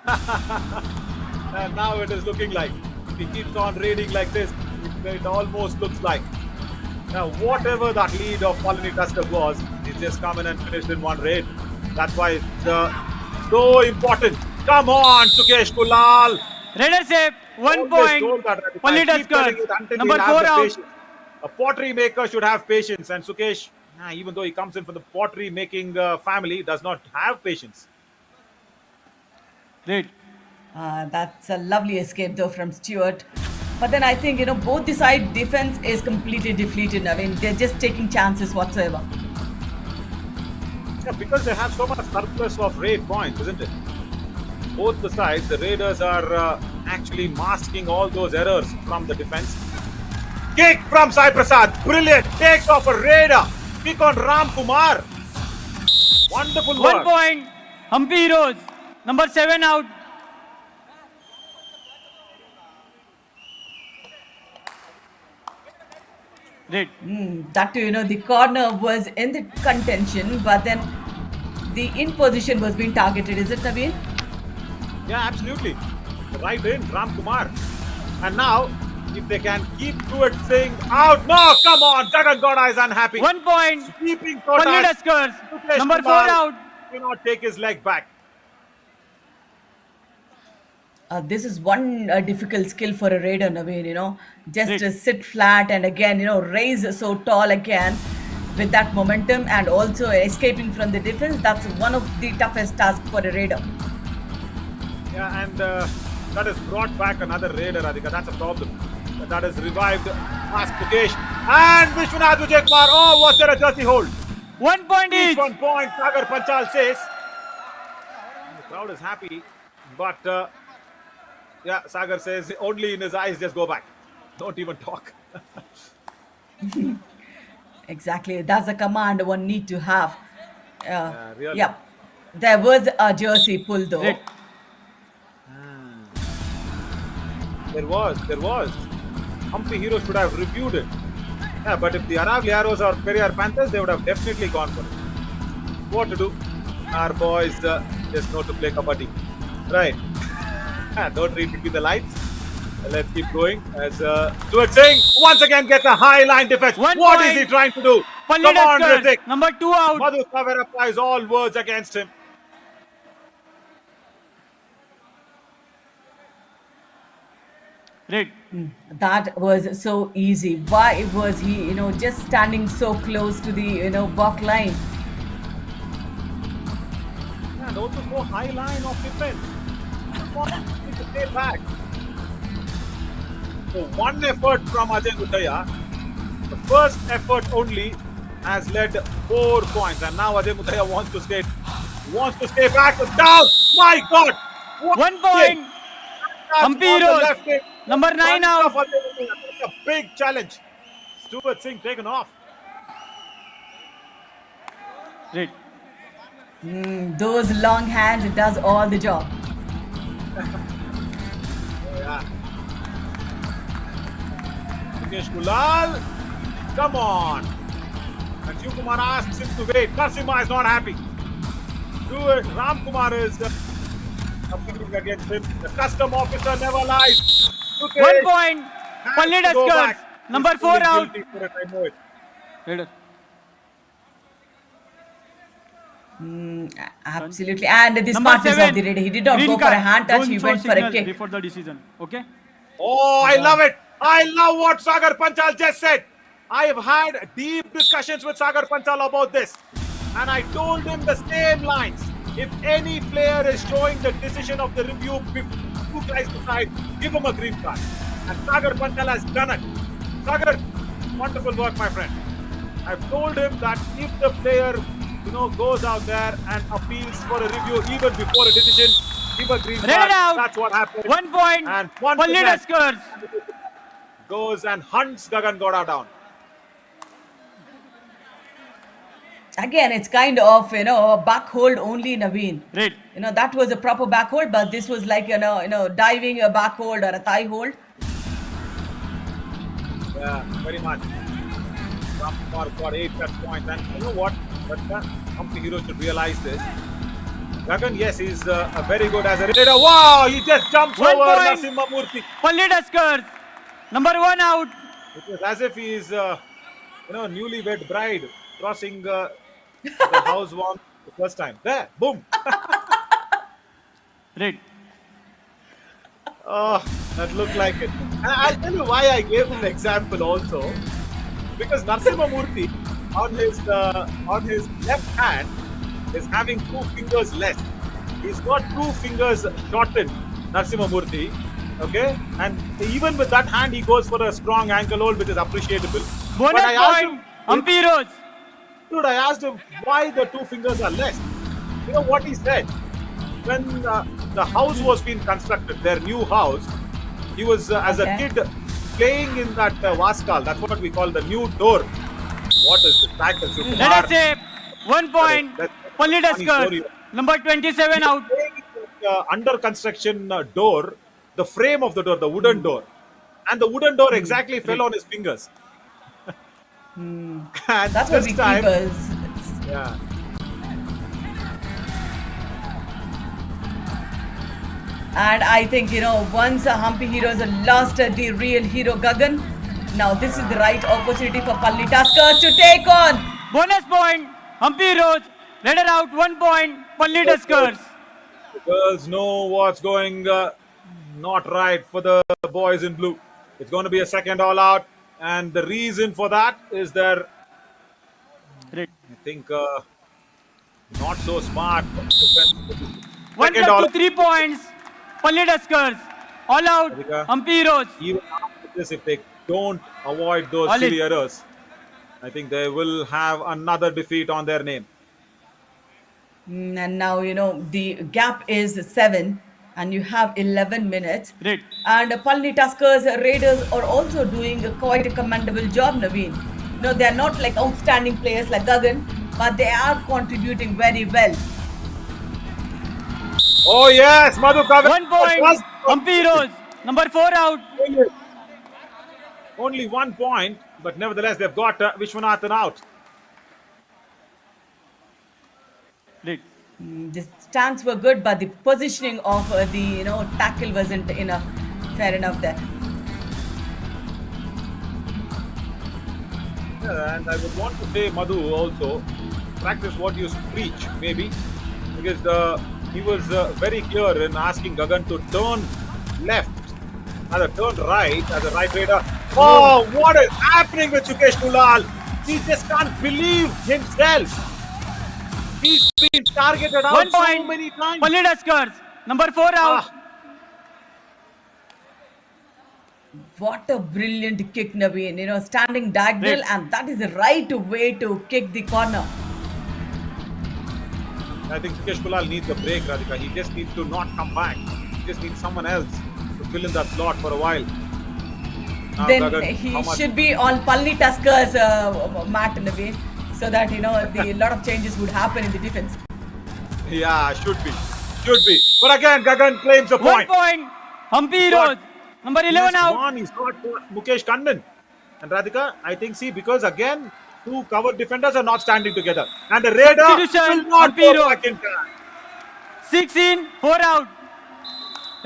And now it is looking like, if he keeps on raiding like this, it almost looks like. Now, whatever that lead of Palani Tuskers was, he's just come in and finished in one raid. That's why it's so important. Come on, Sukesh Kulal. Raider safe. 1 Always point. told that, Radhika. Palani I keep telling Tuskers. it until Number he'll 4 have the out. patience. A pottery maker should have patience, and Sukesh, even though he comes in from the pottery making family, does not have patience. Great. That's a lovely escape though from Stewart. But then I think, both the side defense is completely deflated. I mean, they're just taking chances whatsoever. Yeah, because they have so much surplus of raid points, isn't it? Both the sides, the Raiders are actually masking all those errors from the defense. Kick from Sai Prasad, brilliant. Takes off a Raider. Kick on Ram Kumar. Wonderful 1 work. point. Hampi Heroes. Number 7 out. Great. That too, the corner was in the contention, but then the in position was being targeted. Is it, Naveen? Yeah, absolutely. Right in, Ram Kumar. And now, if they can keep Stewart Singh out. No, come on. Gagan Gowda is unhappy. 1 point. Sweeping Palani Totas. Tuskers. Sukesh Number 4 Kumar out. cannot take his leg back. This is one difficult skill for a raider, Naveen, just Right. sit flat and again, raise so tall again with that momentum and also escaping from the defense. That's one of the toughest tasks for a raider. Yeah, and that has brought back another raider, Radhika. That's a problem. That has revived Mas Mukesh. And Vishwanath Vijaykumar. Oh, was there a dirty hold? 1 point Each each. 1 point, Sagar Panchal says. The crowd is happy, but yeah, Sagar says only in his eyes, just go back. Don't even talk. Exactly. That's the command one need to have. Really. Yeah. There was a jersey pull though. Right. There was. Hampi Heroes should have reviewed it. Yeah, but if the Aravali Arrows or Periyar Panthers, they would have definitely gone for it. What to do? Our boys just know to play Kabaddi. Right. Don't read between the lines. Let's keep going. As Stuart Singh once again gets a high line defense. One What is point. he trying to do? Palani Come on, Tuskers. Ritik. Number 2 out. Madhu Saver applies all words against him. Right. That was so easy. Why was he, just standing so close to the, back line? And also so high line of defense. Come on, need to stay back. So one effort from Ajay Mutaya. The first effort only has led 4 points, and now Ajay Mutaya wants to stay back down. My God! What 1 a point. hit. Hampi On the Heroes. left wing. Number 9 Bunch out. of Ajay Mutaya. That's a big challenge. Stuart Singh taken off. Right. Those long hands, it does all the job. Yeah. Mukesh Kulal, come on. And Shivkumar asks him to wait. Narasimha is not happy. Do it. Ram Kumar is competing against him. The custom officer never lies. 1 point. Has Palani to go Tuskers. back. Number He's 4 feeling out. guilty for it, I know it. Raider. Absolutely. And the Number smartness 7. of the raider. He did not Green go for a card. hand touch. Don't He show went for a signal kick. before the decision. Okay. Oh, I love it. I love what Sagar Panchal just said. I have had deep discussions with Sagar Panchal about this. And I told him the same lines. If any player is showing the decision of the review before 2 guys decide, give him a green card. And Sagar Panchal has done it. Sagar, wonderful work, my friend. I've told him that if the player, goes out there and appeals for a review even before a decision, give a green Red card. out. That's what happened. 1 point. And once Palani again, Tuskers. goes and hunts Gagan Goda down. Again, it's kind of, a back hold only, Naveen. Right. That was a proper back hold, but this was like, diving a back hold or a thigh hold. Yeah, very much. Ramkumar got 8 touch points, and you know what? But Hampi Hero should realize this. Gagan, yes, he's very good as a raider. Wow, he just jumps 1 over point. Narasimha Murthy. Palani Tuskers. Number 1 out. It was as if he is, newlywed bride crossing the house wall the first time. There, boom. Right. Oh, that looked like it. And I'll tell you why I gave him the example also. Because Narasimha Murthy on his left hand is having 2 fingers less. He's got 2 fingers shortened, Narasimha Murthy. Okay? And even with that hand, he goes for a strong ankle hold, which is appreciable. Bonus But I asked point. him, Hampi Heroes. dude, I asked him why the 2 fingers are less. You know what he said? When the house was being constructed, their new house, he was, as a Okay. kid, playing in that Vaskal. That's what we call the new door. What is this? Tackle, Let us say 1 point. That's- Palani funny story. Tuskers. Number 27 out. Playing in that, under construction door, the frame of the door, the wooden door. And the wooden door exactly fell on his fingers. And That's what this we time, keepers. yeah. And I think, once Hampi Heroes lost the real hero Gagan, now this is the right opportunity for Palani Tuskers to take on. Bonus point. Hampi Heroes. Raider out. 1 point. Palani Tuskers. The girls know what's going Not right for the boys in blue. It's going to be a second all out, and the reason for that is their, Red. I think, not so smart defense. One Second all plus out. 2, 3 points. Palani Tuskers. All out. Radhika, Hampi Heroes. even after this, if they don't avoid those All silly in. errors, I think they will have another defeat on their name. And now, the gap is 7 and you have 11 minutes. Red. And Palani Tuskers Raiders are also doing quite a commendable job, Naveen. They're not like outstanding players like Gagan, but they are contributing very well. Oh yes, Madhu Kavi. 1 point. Hampi Heroes. Number 4 out. Only 1 point, but nevertheless they've got Vishwanathan out. Red. The stance were good, but the positioning of the tackle wasn't enough. Fair enough there. Yeah, and I would want to say, Madhu, also practice what you preach, maybe, because he was very clear in asking Gagan to turn left, rather turn right as a right raider. Oh, what is happening with Sukesh Kulal? He just can't believe himself. He's been targeted 1 out point. so many times. Palani Tuskers. Number 4 out. Ah, What a brilliant kick, Naveen. Standing diagonal, Right. and that is the right way to kick the corner. I think Sukesh Kulal needs a break, Radhika. He just needs to not come back. He just needs someone else to fill in that slot for a while. Now, Then Gagan, he how much- should be on Palani Tuskers mat, Naveen, so that the lot of changes would happen in the defense. Yeah, should be. But again, Gagan claims a 1 point. point. Hampi Heroes. Number 11 He's out. gone. He's got Mukesh Kannan. And Radhika, I think, because again, two cover defenders are not standing together. And the Raider Substitution, will not Hampi go back in time. 6 in, 4 out.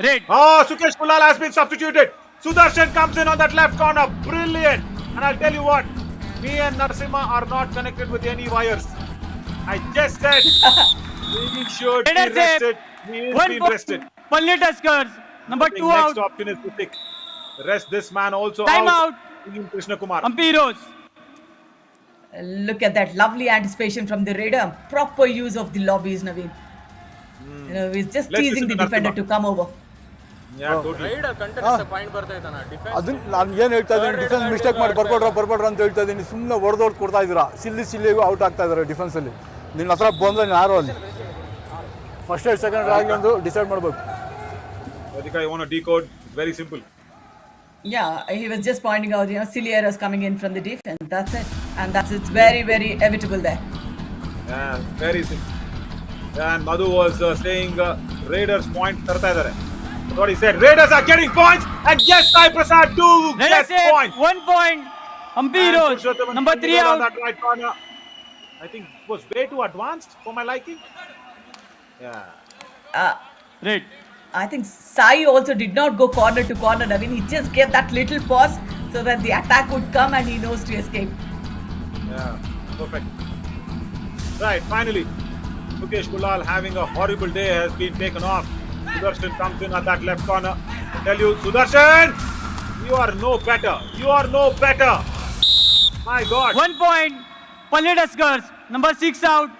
Red. Oh, Sukesh Kulal has been substituted. Sudarshan comes in on that left corner. Brilliant. And I'll tell you what, me and Narasimha are not connected with any wires. I just said he should be Raider rested. save. He is 1 being point. rested. Palani Tuskers. Number I think 2 next out. option is to pick. Rest this man also Time out. Krishna Kumar. Hampi Heroes. Look at that lovely anticipation from the Raider. Proper use of the lobbies, Naveen. He's just Let's teasing listen the to defender Narasimha. to come over. Yeah, totally. Rider continues point ಬರ್ತಾ ಇದ್ದಾನ ಅದನ್ನ defence ನಾನು ಏನು ಹೇಳ್ತಾ ಇದ್ದೀನಿ defence mistake ಮಾಡಿ ಬರ್ಬೇಡ್ರ ಅಂತ ಹೇಳ್ತಾ ಇದ್ದೀನಿ. ಸುಮ್ಮನೆ ಹೊಡೆದೋಡ್ ಕೊಡ್ತಾ ಇದ್ದೀರಾ, ಸಿಲ್ಲಿಗೂ ಔಟ್ ಆಗ್ತಾ ಇದ್ದಾರೆ ಡಿಫೆನ್ಸಲ್ಲಿ. ನಿನ್ನ ಹತ್ರ ಬಂದ್ರೆ ಯಾರು ಅಲ್ಲಿ ಫಸ್ಟ್ ಏಡ್ ಸೆಕೆಂಡ್ ಆಗಲಿ ಒಂದು ಡಿಸೈಡ್ ಮಾಡಬೇಕು. Radhika, you want to decode? It's very simple. Yeah, he was just pointing out, silly errors coming in from the defense. That's it. And it's very, very inevitable there. Yeah, very simple. And Madhu was saying Raiders point karta idare. That's what he said. Raiders are getting points, and yes, Sai Prasad do Raider get save. points. 1 point. Hampi And Heroes. Purushottam Number 3 on out. that right corner. I think it was way too advanced for my liking. Yeah. Red. I think Sai also did not go corner to corner, Naveen. He just gave that little pause so that the attack would come and he knows to escape. Yeah, perfect. Right, finally, Mukesh Kulal having a horrible day has been taken off. Sudarshan comes in at that left corner. I tell you, Sudarshan, you are no better. You are no better. My God. 1 point. Palani Tuskers. Number 6 out.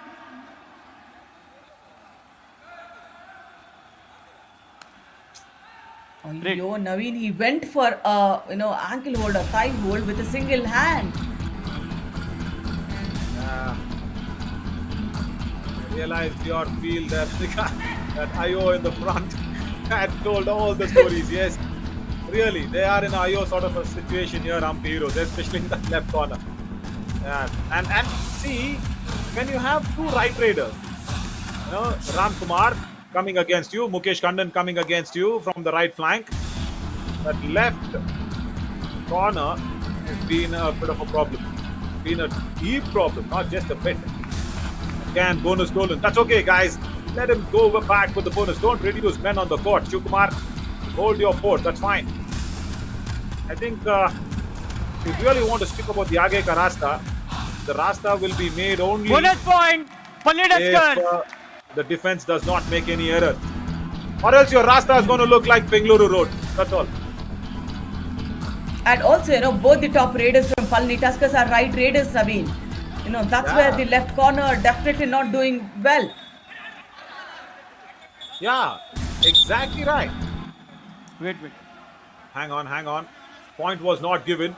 Red. Yo, Naveen, he went for ankle hold or thigh hold with a single hand. I realized your feel that that IO in the front had told all the stories. Yes, really, they are in IO sort of a situation here, Hampi Heroes, especially in that left corner. Yeah. And see, when you have two right raiders, Ram Kumar coming against you, Mukesh Kannan coming against you from the right flank, that left corner has been a bit of a problem. Been a deep problem, not just a bit. Again, bonus stolen. That's okay, guys. Let him go back with the bonus. Don't reduce men on the court. Shivkumar, hold your fort. That's fine. I think if you really want to speak about the Aage ka Rasta, the Rasta will be made only Bonus point. Palani if Tuskers. the defense does not make any error. or else your Rasta is going to look like Bengaluru Road. That's all. And also, both the top raiders from Palani Tuskers are right raiders, Naveen. That's where the left corner definitely not doing well. Yeah, exactly right. Wait. Hang on. Point was not given.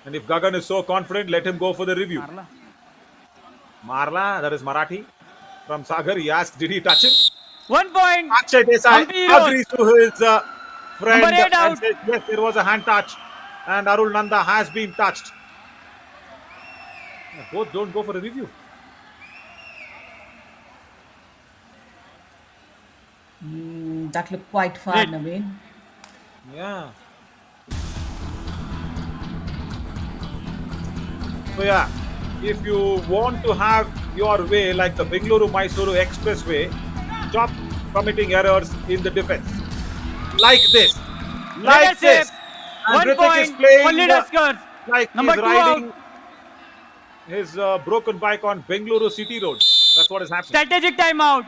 And if Gagan is so confident, let him go for the review. Marla, that is Marathi. From Sagar, he asked, did he touch him? 1 point. Akshay Desai Hampi Heroes. agrees to his friend Number 8 and out. says, yes, there was a hand touch. And Arul Nanda has been touched. Both don't go for a review. That looked quite far, Red. Naveen. Yeah. So yeah, if you want to have your way like the Bengaluru-Mysuru Expressway, stop committing errors in the defense. Like this. Like Leadership. this. And 1 Ritik is point. playing Palani Tuskers. like Number he's 2 riding out. his broken bike on Bengaluru City Road. That's what is happening. Strategic timeout.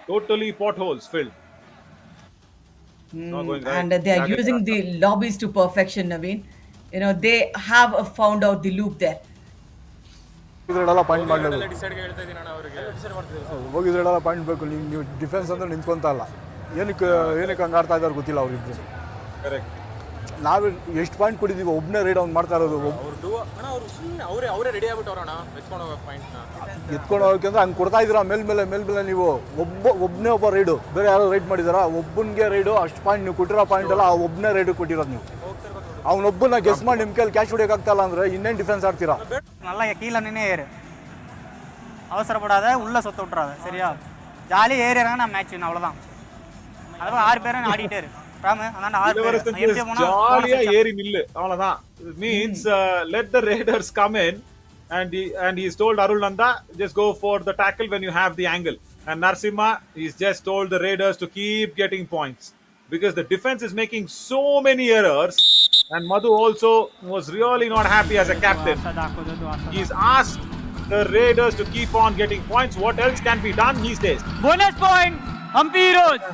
Totally potholes filled. Not going right. And they are Target using Rasta. the lobbies to perfection, Naveen. They have found out the loop there. ಹೋಗಿದ್ರೆಲ್ಲ point ಮಾಡಬೇಕು ಡಿಸೈಡ್ಗೆ ಹೇಳ್ತಾ ಇದ್ದೀನಿ ಅಣ್ಣ ಅವರಿಗೆ decide ಮಾಡ್ತಿದ್ದೀವಿ ಹೋಗಿದ್ರೆಲ್ಲ point ಬೇಕು ನೀವು ಡಿಫೆನ್ಸ್ ಅಂದ್ರೆ ನಿಂತ್ಕೊಂತ ಅಲ್ಲ ಏನಕ್ಕೆ ಹಂಗೆ ಆಡ್ತಾ ಇದ್ದಾರೆ ಗೊತ್ತಿಲ್ಲ ಅವ್ರಿಗೆ Correct. ನಾವು ಎಷ್ಟು ಪಾಯಿಂಟ್ ಕೊಟ್ಟಿದ್ದೀವಿ ಒಬ್ಬನೇ ರೈಡ್ ಅವ್ನು ಮಾಡ್ತಾ ಇರೋದು ಅವ್ರದ್ದು ಅಣ್ಣ ಅವರು ಸುಮ್ಮನೆ ಅವರೇ ರೆಡಿ ಆಗ್ಬಿಟ್ಟವ್ರಣ್ಣ ಎತ್ಕೊಂಡು ಹೋಗೋ ಪಾಯಿಂಟ್ನ ಎತ್ಕೊಂಡು ಹೋಗಕ್ಕೆ ಅಂದ್ರೆ ಹಂಗೆ ಕೊಡ್ತಾ ಇದ್ದೀರಾ ಮೇಲ್ಮೇಲೆ ನೀವು ಒಬ್ಬನೇ ಒಬ್ಬ ರೈಡು ಬೇರೆ ಯಾರೋ ರೈಡ್ ಮಾಡಿದಾರಾ ಒಬ್ಬನಿಗೆ ರೈಡು ಅಷ್ಟು ಪಾಯಿಂಟ್ ನೀವು ಕೊಟ್ಟಿರೋ ಪಾಯಿಂಟ್ ಎಲ್ಲ ಆ ಒಬ್ಬನೇ ರೈಡು ಕೊಟ್ಟಿರೋದು ನೀವು ಅವನೊಬ್ಬನ ಗೆಸ್ ಮಾಡಿ ನಿಮ್ಮ ಕೈಲಿ ಕ್ಯಾಚ್ ಹೊಡಿಯೋಕ್ಕಾಗ್ತಲ್ಲ ಅಂದರೆ ಇನ್ನೇನು ಡಿಫೆನ್ಸ್ ಆಡ್ತೀರಾ நல்லா கீழே நின்று ஏறு அவசரப்படாத உள்ளே சொத்த விட்றாத சரியா ஜாலியாக ஏறிறாங்க நான் மேட்ச் வின் அவ்வளோதான் அதுவும் 6 பேரும் ஆடிட்டே இரு ராமு அதாண்ட 6 பேர் எப்படி போனால் ஜாலியா ஏறி நில்லு அவ்வளவுதான். It means let the raiders come in and he's told Arul Nanda just go for the tackle when you have the angle, and Narsimha he's just told the raiders to keep getting points because the defense is making so many errors, and Madhu also was really not happy as a captain. He's asked the raiders to keep on getting points. What else can be done? He says Bonus point. Hampi Heroes.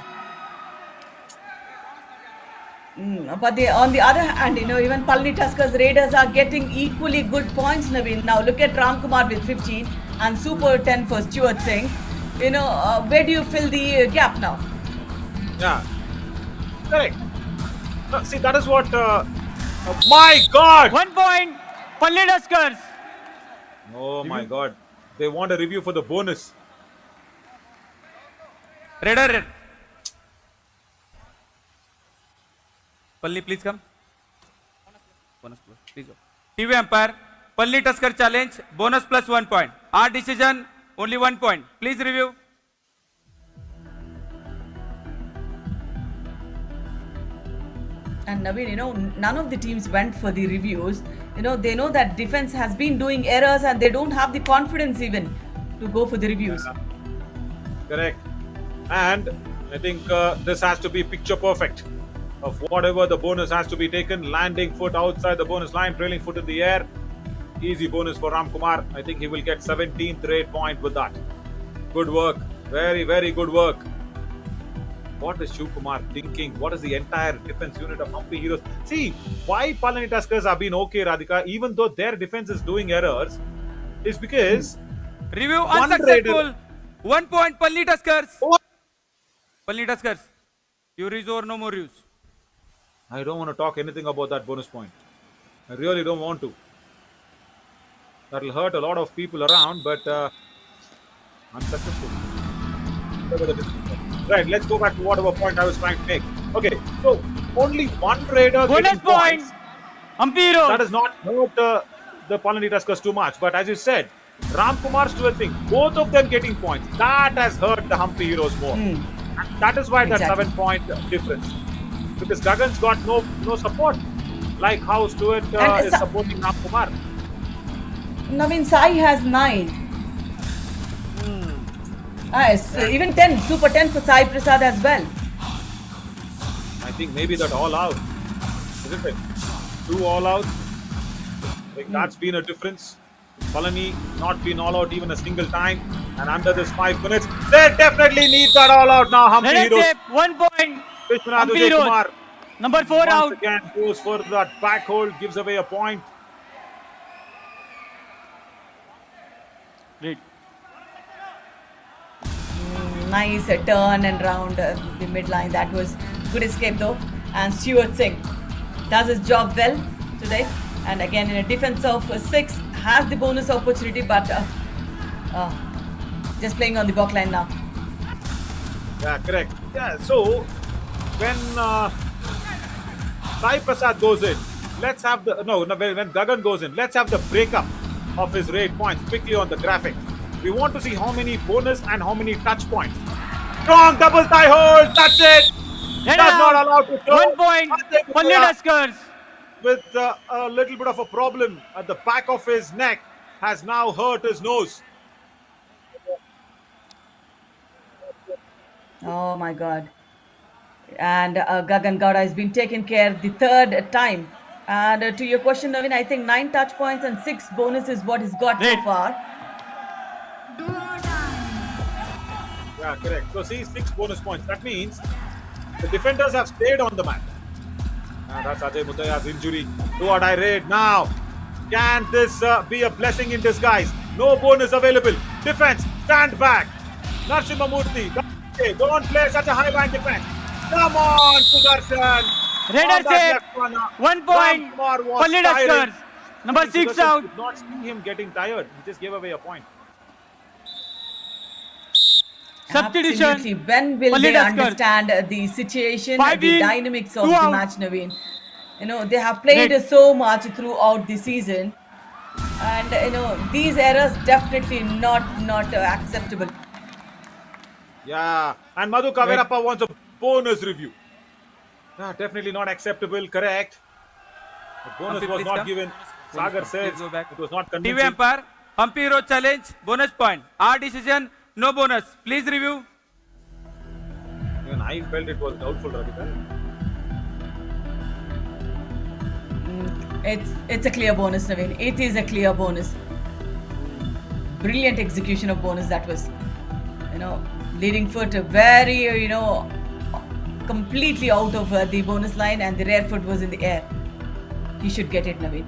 But on the other hand, even Palani Tuskers Raiders are getting equally good points, Naveen. Now look at Ramkumar with 15 and Super 10 for Stuart Singh. Where do you fill the gap now? yeah, correct. See, that is what my God. 1 point. Palani Tuskers. Oh my God, they want a review for the bonus. Raider. Palani, please come. Bonus plus, please go. TV umpire, Palani Tusker challenge, bonus plus 1 point. Our decision, only 1 point. Please review. And Naveen, none of the teams went for the reviews. They know that defense has been doing errors and they don't have the confidence even to go for the reviews. Correct. And I think this has to be picture perfect of whatever the bonus has to be taken. Landing foot outside the bonus line, trailing foot in the air. Easy bonus for Ramkumar. I think he will get 17th rate point with that. Good work. Very, very good work. What is Shivkumar thinking? What is the entire defense unit of Hampi Heroes? See, why Palani Tuskers have been okay, Radhika, even though their defense is doing errors, is because Review One unsuccessful. 1 point, Palani Tuskers. Oh. Palani Tuskers. You use or no more use. I don't want to talk anything about that bonus point. I really don't want to. That will hurt a lot of people around, but unsuccessful. Right, let's go back to whatever point I was trying to make. Okay, so only one raider Bonus getting point. points. Hampi Heroes. That has not hurt the Palani Tuskers too much. But as you said, Ramkumar, Stuart Singh, both of them getting points. That has hurt the Hampi Heroes more. And that is why that Exactly. 7-point difference. Because Gagan's got no support. Like how Stuart And is supporting Ramkumar. Naveen, Sai has 9. Yes, even 10, Super 10 for Sai Prasad as well. I think maybe that all out. Isn't it? 2 all outs. I think that's been a difference. Palani not been all out even a single time. And under this 5 minutes, they definitely need that all out now. Hampi Red Heroes. Chip, 1 point. Vishwanath Hampi Heroes. Kumar Number 4 once out. again goes for that back hold, gives away a point. Great. Nice turn and round the midline. That was good escape though. And Stuart Singh does his job well today. And again, in a defense of 6, has the bonus opportunity, but just playing on the back line now. Yeah, correct. Yeah, so when Sai Prasad goes in, let's have the when Gagan goes in, let's have the breakup of his raid points quickly on the graphic. We want to see how many bonus and how many touch points. Strong double thigh hold. That's it. Red Does out. not allow to throw. 1 point. Palani Tuskers. With a little bit of a problem at the back of his neck, has now hurt his nose. Oh my God. And Gagan Gowda has been taken care the 3rd time. And to your question, Navin, I think 9 touch points and 6 bonus is what he's got so Great. far. Yeah, correct. So see, 6 bonus points. That means the defenders have stayed on the mat. That's Ajay Mudaya's injury. Do or die raid now. Can this be a blessing in disguise? No bonus available. Defense, stand back. Narsimha Murthy, don't play such a high line defense. Come on, Sudarshan. Red Chip, 1 point. Palani Tuskers. Number 6 out. Did not see him getting tired. He just gave away a point. Substitution. Absolutely. When will Palani they Tuskers. understand the situation, 5 the in, dynamics of 2 the out. match, Naveen? You know, they have played Great. so much throughout the season. And, you know, these errors definitely not acceptable. Yeah, and Madhu Kavirappa wants a bonus review. Yeah, definitely not acceptable, correct. The bonus Hampi, was please not come. given. Sagar says Please go back. it was not TV convincing. umpire, Hampi Hero challenge, bonus point. Our decision, no bonus. Please review. Even I felt it was doubtful, Ravika. It's a clear bonus, Naveen. It is a clear bonus. Brilliant execution of bonus that was. You know, leading foot very, you know, completely out of the bonus line, and the rear foot was in the air. He should get it, Naveen.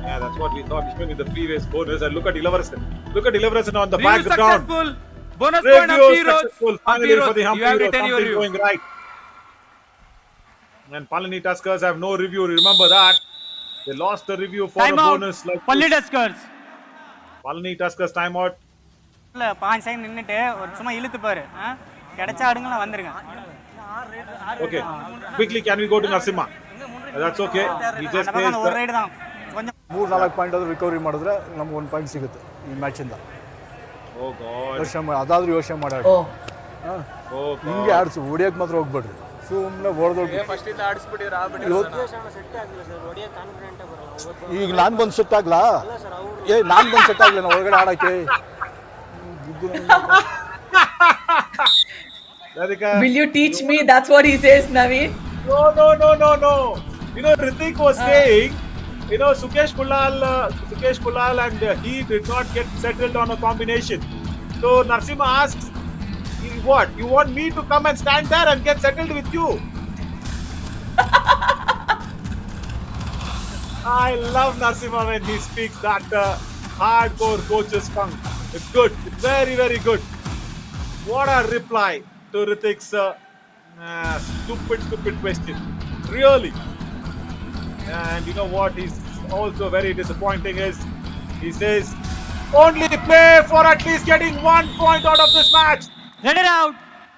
Yeah, that's what we thought even in the previous bonus. And look at Ilavarsan. Look at Ilavarsan on the Review background. successful. Bonus point, Hampi Review Heroes. successful. Hampi Finally Heroes, for the you Hampi have Heroes. written your Something review. going right. And Palani Tuskers have no review. Remember that. They lost the review for Time a out. bonus like Palani this. Tuskers. Palani Tuskers timeout. இல்லை 5 second நின்றுட்டு ஒரு சும்மா இழுத்து பாரு கிடைச்சா ஆடுங்களா வந்துருங்க. Okay. Quickly, can we go to Narsimha? That's okay. He just அந்த பக்கம் plays அந்த ஒரு the... ரைடு தான் கொஞ்சம் 3-4 ಪಾಯಿಂಟ್ ಆದರೂ ರಿಕವರಿ ಮಾಡಿದ್ರೆ ನಮ್ಗೆ 1 ಪಾಯಿಂಟ್ ಸಿಗುತ್ತೆ ಈ ಮ್ಯಾಚಿಂದ. Oh God. ಅದಾದ್ರೂ ಯೋಚನೆ ಮಾಡಿ Oh. Oh ಹಿಂಗೆ God. ಆಡಿಸಿ ಹೊಡಿಯೋಕೆ ಮಾತ್ರ ಹೋಗ್ಬೇಡ್ರಿ. ಸುಮ್ಮನೆ ಹೊಡೆದೋಗಿ ಫಸ್ಟ್ ಇಂದ ಆಡಿಸ್ಬಿಟ್ಟಿದ್ರೆ ಈಗ ನಾನು ಬಂದು ಸೆಟ್ ಆಗ್ಲಾ? ನಾನು ಬಂದು ಸೆಟ್ ಆಗ್ಲಿಲ್ಲ ಹೊರಗಡೆ ಆಡಕ್ಕೆ. Radhika. Will you teach me? That's what he says, Naveen. No. You know, Ritik was saying, you know, Sukesh Kulal and he did not get settled on a combination. So Narsimha asks, what? You want me to come and stand there and get settled with you? I love Narsimha when he speaks that hardcore coach's tongue. It's good. It's very, very good. What a reply to Ritik's stupid question. Really. And you know what is also very disappointing is he says only play for at least getting 1 point out of this match. Let it out.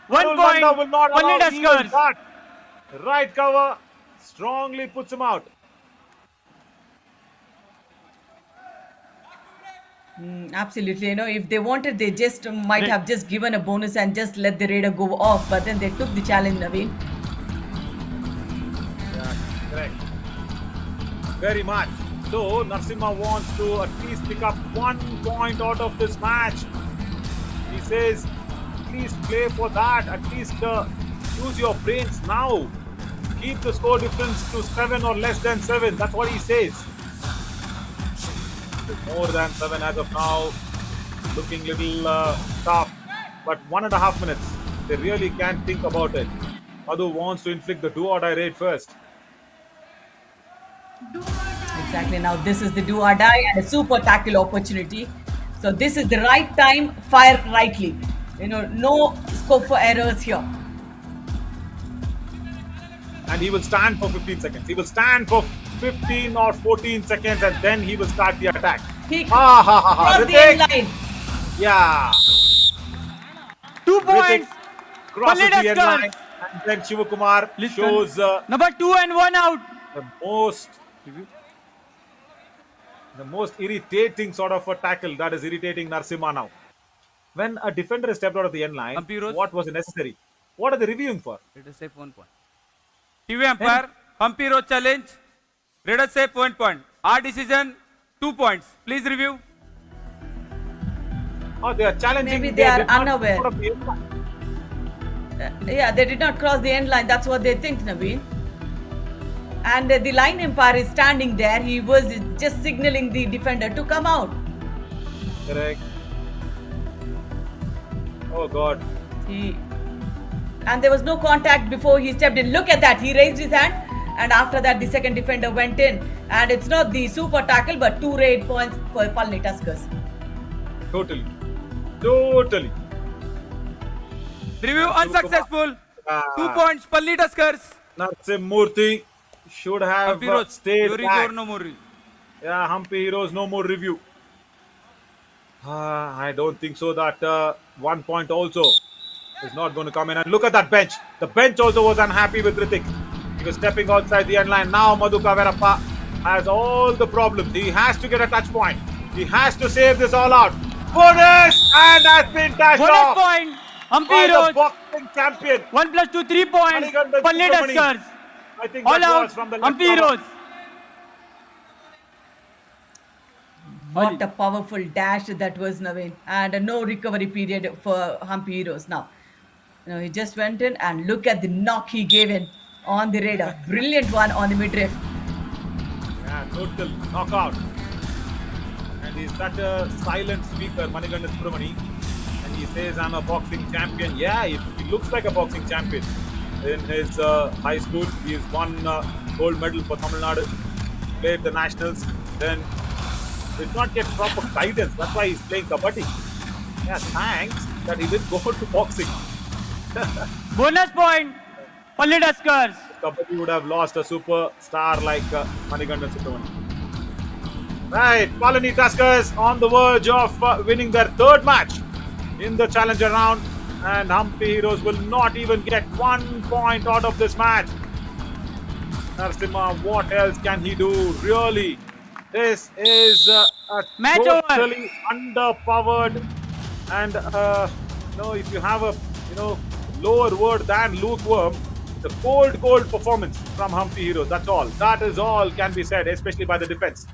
1 Arul point. Banda will not Palani allow even Tuskers. that. Right cover strongly puts him out. Absolutely. You know, if they wanted, they just might have just given a bonus and just let the raider go off. But then they took the challenge, Naveen. Yeah, correct. Very much. So Narsimha wants to at least pick up 1 point out of this match. He says, please play for that. At least use your brains now. Keep the score difference to 7 or less than 7. That's what he says. More than 7 as of now. looking little tough. But 1.5 minutes. They really can't think about it. Madhu wants to inflict the do or die raid first. Exactly. Now this is the do or die and a super tackle opportunity. So this is the right time. Fire rightly. No scope for errors here. And he will stand for 15 seconds. He will stand for 15 or 14 seconds and then he will start the attack. He crossed the end line. Yeah. 2 points. Crosses Palani the end Tuskers. line. And then Shivakumar shows Number 2 and 1 out. the most irritating sort of a tackle that is irritating Narsimha now. When a defender is stepped out of the end line, Hampi Rose. what was necessary? What are they reviewing for? Let us say 1 point. TV umpire, Hampi Rose challenge. Let us say 1 point. Our decision, 2 points. Please review. Oh, they are challenging. Maybe they are did not unaware. out of the end line. Yeah, they did not cross the end line. That's what they think, Naveen. And the line umpire is standing there. He was just signaling the defender to come out. Correct. Oh God. And there was no contact before he stepped in. Look at that. He raised his hand. And after that, the second defender went in. And it's not the super tackle, but 2 raid points for Palani Tuskers. Totally. Review unsuccessful. 2 points. Palani Tuskers. Narsimurthy should have Hampi Rose. stayed Your back. no more review. Yeah, Hampi Heroes, no more review. I don't think so that 1 point also is not going to come in. And look at that bench. The bench also was unhappy with Ritik. He was stepping outside the end line. Now Madhu Kaverappa has all the problems. He has to get a touch point. He has to save this all out. Bonus! And has been dashed Bonus off point. by Hampi the Rose. boxing champion. 1 plus 2, 3 points. Manikandan Palani Subramani. Tuskers. I think All that out. was from the left Hampi corner. Rose. What a powerful dash that was, Naveen. And no recovery period for Hampi Heroes now. He just went in and look at the knock he gave in on the radar. Brilliant one on the midriff. Yeah, total knockout. And he's such a silent speaker, Manikandan Subramani. And he says, I'm a boxing champion. Yeah, he looks like a boxing champion. In his high school, he's won gold medal for Tamil Nadu. Played the nationals. Then did not get proper guidance. That's why he's playing Kabaddi. Yeah, thanks that he didn't go to boxing. Bonus point. Palani Tuskers. Kabaddi would have lost a superstar like Manikandan Subramani. Right, Palani Tuskers on the verge of winning their 3rd match in the challenger round, and Hampi Heroes will not even get 1 point out of this match. Narsimha, what else can he do? Really, this is a Match totally underpowered, and if you have a lower word than lukewarm, it's a cold performance from Hampi Heroes. That's all. That is all can be said, especially by the defense.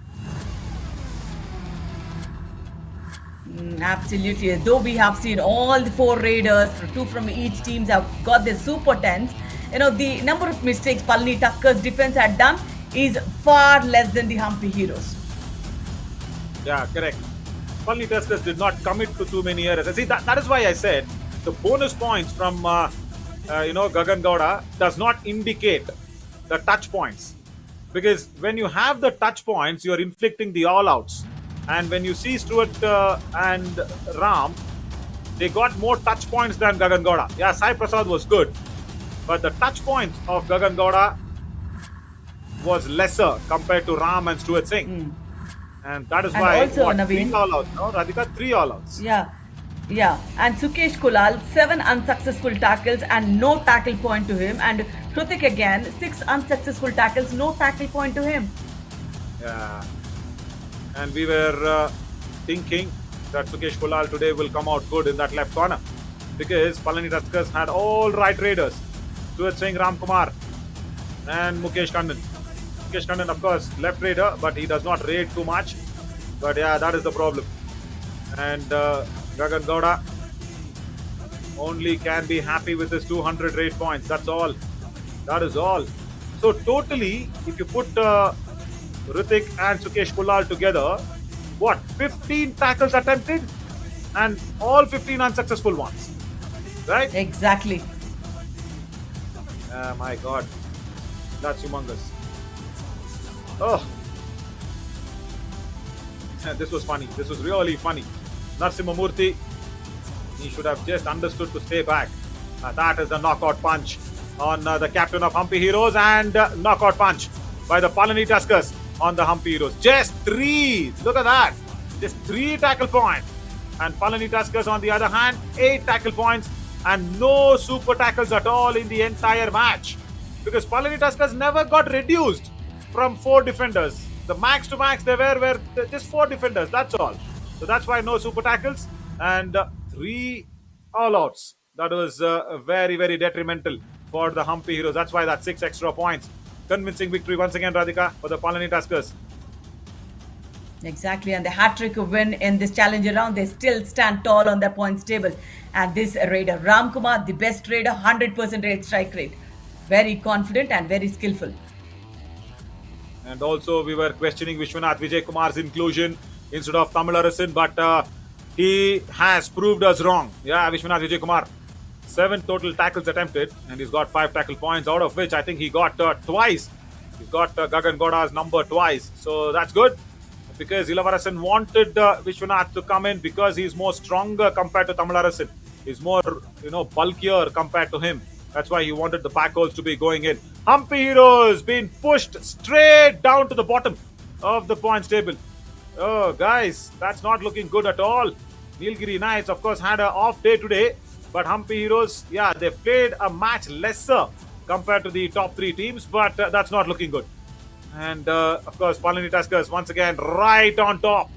Absolutely. Though we have seen all the 4 raiders, 2 from each teams have got their super 10s. The number of mistakes Palani Tuskers defense had done is far less than the Hampi Heroes. Yeah, correct. Palani Tuskers did not commit to too many errors. See, that is why I said the bonus points from Gagan Gowda does not indicate the touch points. Because when you have the touch points, you are inflicting the all-outs. And when you see Stuart and Ram, they got more touch points than Gagan Gowda. Yeah, Sai Prasad was good. But the touch points of Gagan Gowda was lesser compared to Ram and Stuart Singh. And that is why also, Naveen, 3 all-outs. No, Radhika, 3 all-outs. Yeah. And Sukesh Kulal, 7 unsuccessful tackles and no tackle point to him. And Hrutik again, 6 unsuccessful tackles, no tackle point to him. Yeah. And we were thinking that Sukesh Kulal today will come out good in that left corner. Because Palani Tuskers had all right raiders. Stuart Singh, Ram Kumar and Mukesh Kannan. Mukesh Kannan, of course, left raider, but he does not raid too much. But yeah, that is the problem. And Gagan Gowda only can be happy with his 200 raid points. That's all. That is all. So totally, if you put Hrutik and Sukesh Kulal together, what, 15 tackles attempted? and all 15 unsuccessful ones. Right? Exactly. My God. That's humongous. Oh. This was funny. This was really funny. Narasimhamurthy, he should have just understood to stay back. That is the knockout punch on the captain of Hampi Heroes, and knockout punch by the Palani Tuskers on the Hampi Heroes. Just 3. Look at that. Just 3 tackle points. And Palani Tuskers, on the other hand, 8 tackle points and no super tackles at all in the entire match. Because Palani Tuskers never got reduced from 4 defenders. The max to max they were just 4 defenders. That's all. So that's why no super tackles and 3 all outs. That was very, very detrimental for the Hampi Heroes. That's why that's 6 extra points. Convincing victory once again, Radhika, for the Palani Tuskers. Exactly, and the hat-trick win in this challenger round, they still stand tall on their points table. And this raider, Ram Kumar, the best raider, 100% rate strike rate. Very confident and very skillful. And also we were questioning Vishwanath Vijay Kumar's inclusion instead of Tamilarasan, but he has proved us wrong. Yeah, Vishwanath Vijay Kumar. 7 total tackles attempted, and he's got 5 tackle points, out of which I think he got twice. He's got Gagan Goda's number twice. So that's good, because Ilavarasan wanted Vishwanath to come in because he's more stronger compared to Tamilarasan. He's more, bulkier compared to him. That's why he wanted the backholes to be going in. Hampi Heroes being pushed straight down to the bottom of the points table. Oh, guys, that's not looking good at all. Nilgiri Knights, of course, had an off day today. But Hampi Heroes, yeah, they played a match lesser compared to the top 3 teams. But that's not looking good. And, of course, Palani Tuskers, once again, right on top.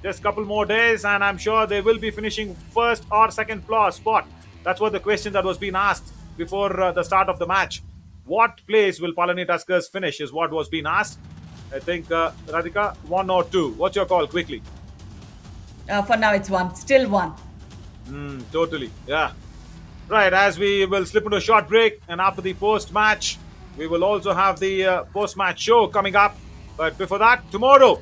Just a couple more days, and I'm sure they will be finishing first or second spot. That's what the question that was being asked before the start of the match. What place will Palani Tuskers finish is what was being asked. I think, Radhika, 1 or 2. What's your call, quickly? For now, it's 1. Still 1. Totally, yeah. Right, as we will slip into a short break, and after the post-match, we will also have the post-match show coming up. But before that, tomorrow,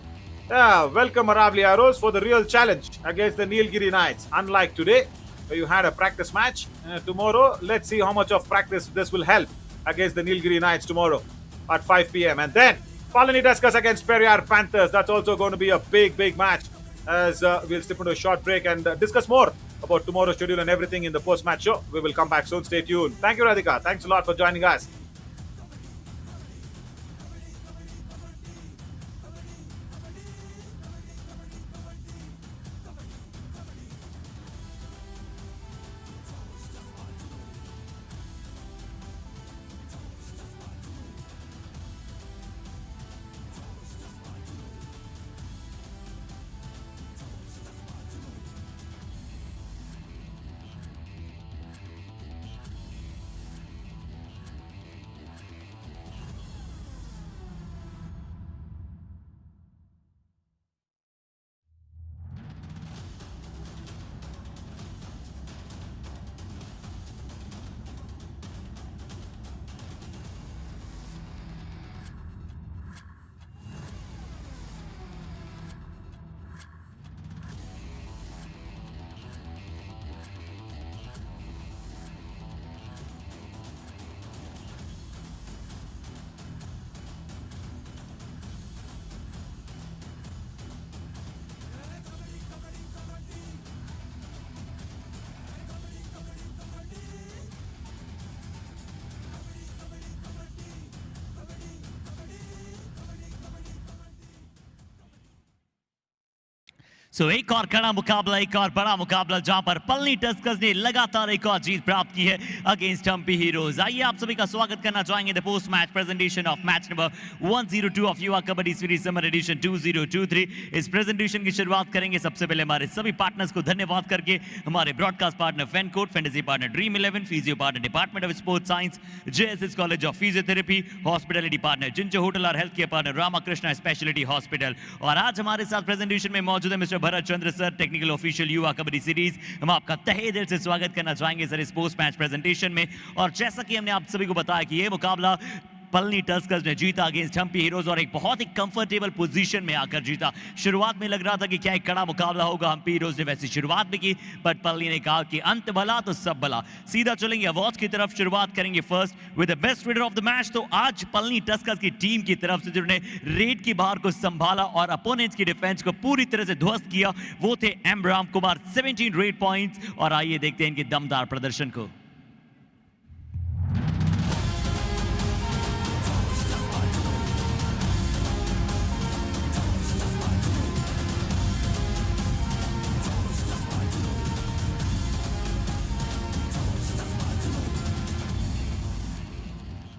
welcome Aravali Arrows for the real challenge against the Nilgiri Knights. Unlike today, where you had a practice match, tomorrow, let's see how much of practice this will help against the Nilgiri Knights tomorrow at 5 p.m. And then, Palani Tuskers against Periyar Panthers. That's also going to be a big, big match, as we'll slip into a short break and discuss more about tomorrow's schedule and everything in the post-match show. We will come back soon. Stay tuned. Thank you, Radhika. Thanks a lot for joining us. सो एक और कड़ा मुकाबला, एक और बड़ा मुकाबला, जहां पर पलनी टस्कर्स ने लगातार एक और जीत प्राप्त की है अगेंस्ट हम्पी हीरोज। आइए आप सभी का स्वागत करना चाहेंगे the post match presentation of match number 102 of युवा कबड्डी सीरीज समर एडिशन 2023। इस प्रेजेंटेशन की शुरुआत करेंगे सबसे पहले हमारे सभी पार्टनर्स को धन्यवाद करके। हमारे broadcast partner FanCode, fantasy partner dream 11, physio partner department of sports science, JSS college of physiotherapy, hospitality partner जिंजो होटल और health care partner Ramakrishna speciality hospital. और आज हमारे साथ प्रेजेंटेशन में मौजूद है mister Bharat Chandra sir, technical official Yuva kabaddi series. हम आपका तहे दिल से स्वागत करना चाहेंगे सर इस पोस्ट मैच प्रेजेंटेशन में। और जैसा कि हमने आप सभी को बताया कि ये मुकाबला पलनी टस्कर्स ने जीता अगेंस्ट हम्पी हीरोज और एक बहुत ही कंफर्टेबल पोजीशन में आकर जीता। शुरुआत में लग रहा था कि क्या एक कड़ा मुकाबला होगा, हम्पी हीरोज ने वैसी शुरुआत भी की, बट पलनी ने कहा कि अंत भला तो सब भला। सीधा चलेंगे अवार्ड्स की तरफ, शुरुआत करेंगे first with the best raider of the match. तो आज पलनी टस्कर्स की टीम की तरफ से जिन्होंने रेड की बाहर को संभाला और अपोनेंट्स की डिफेंस को पूरी तरह से ध्वस्त किया, वो थे M Ram Kumar, 17 raid points. और आइए देखते हैं इनके दमदार प्रदर्शन को।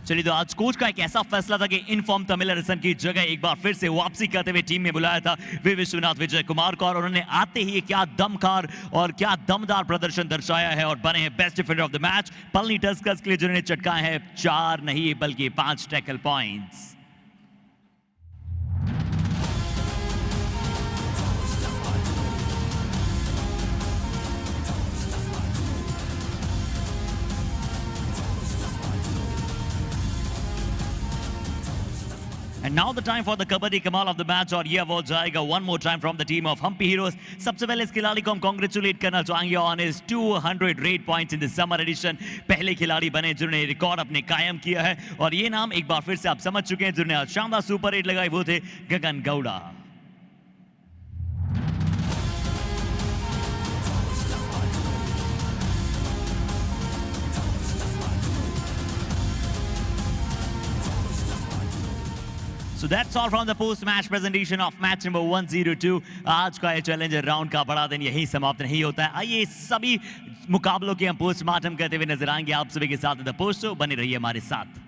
चलिए, तो आज कोच का एक ऐसा फैसला था कि इनफॉर्म तमिलरसन की जगह एक बार फिर से वापसी करते हुए टीम में बुलाया था वी विश्वनाथ विजय कुमार को, और उन्होंने आते ही क्या दमकार और क्या दमदार प्रदर्शन दर्शाया है और बने हैं best defender of the match Palani Tuskers के लिए, जिन्होंने चटकाए हैं 4 नहीं बल्कि 5 tackle points. And now the time for the Kabaddi Kamal of the match, और ये अवार्ड जाएगा one more time from the team of Hampi Heroes। सबसे पहले इस खिलाड़ी को हम कॉन्ग्रेचुलेट करना चाहेंगे on his 200 raid points in the summer edition. पहले खिलाड़ी बने जिन्होंने रिकॉर्ड अपने कायम किया है, और ये नाम एक बार फिर से आप समझ चुके हैं, जिन्होंने शानदार सुपर रेड लगाई, वो थे गगन Gowda. So that's all from the post-match presentation of match number 102। आज का ये चैलेंजर राउंड का बड़ा दिन यही समाप्त नहीं होता है। आइए सभी मुकाबलों के हम पोस्टमार्टम करते हुए नजर आएंगे आप सभी के साथ। द पोस्ट शो बने रहिए हमारे साथ।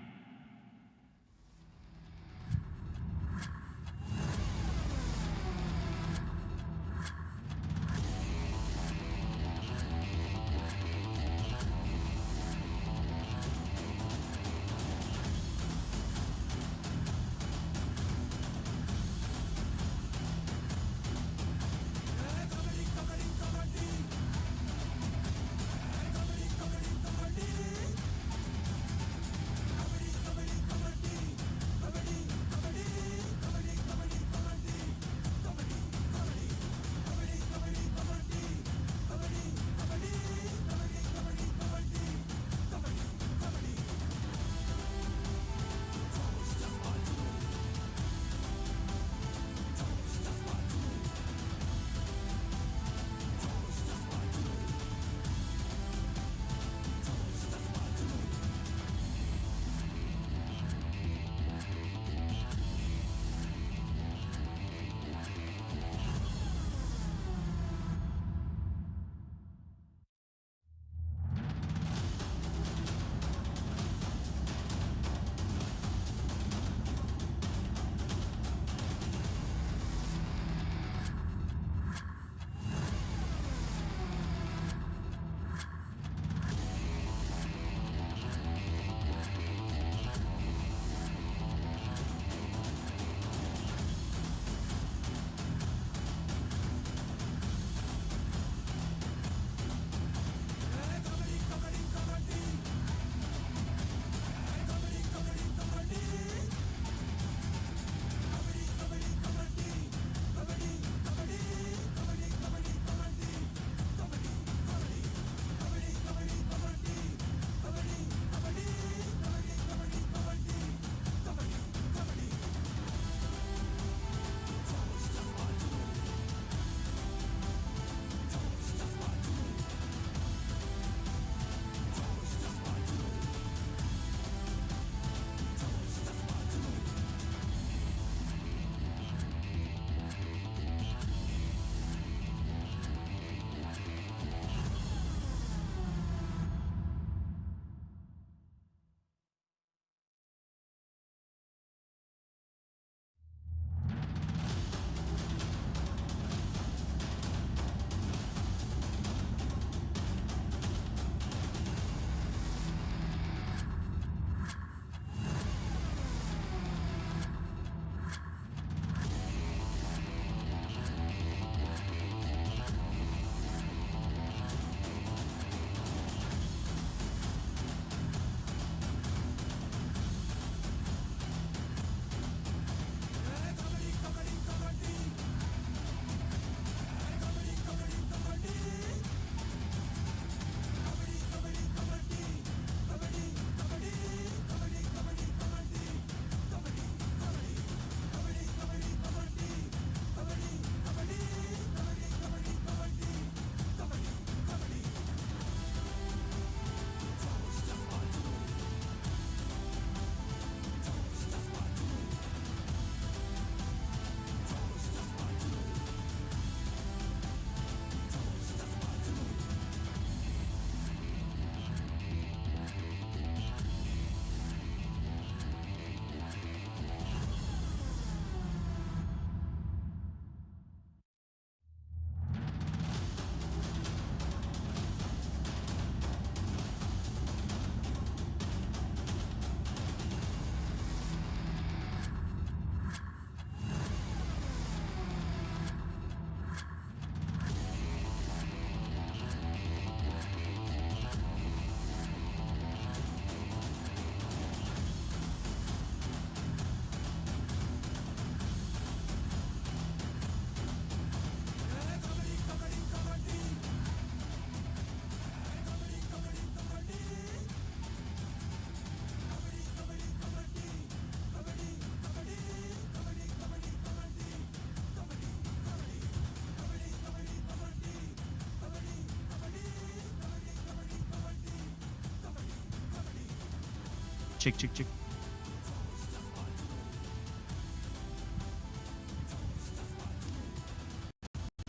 चिक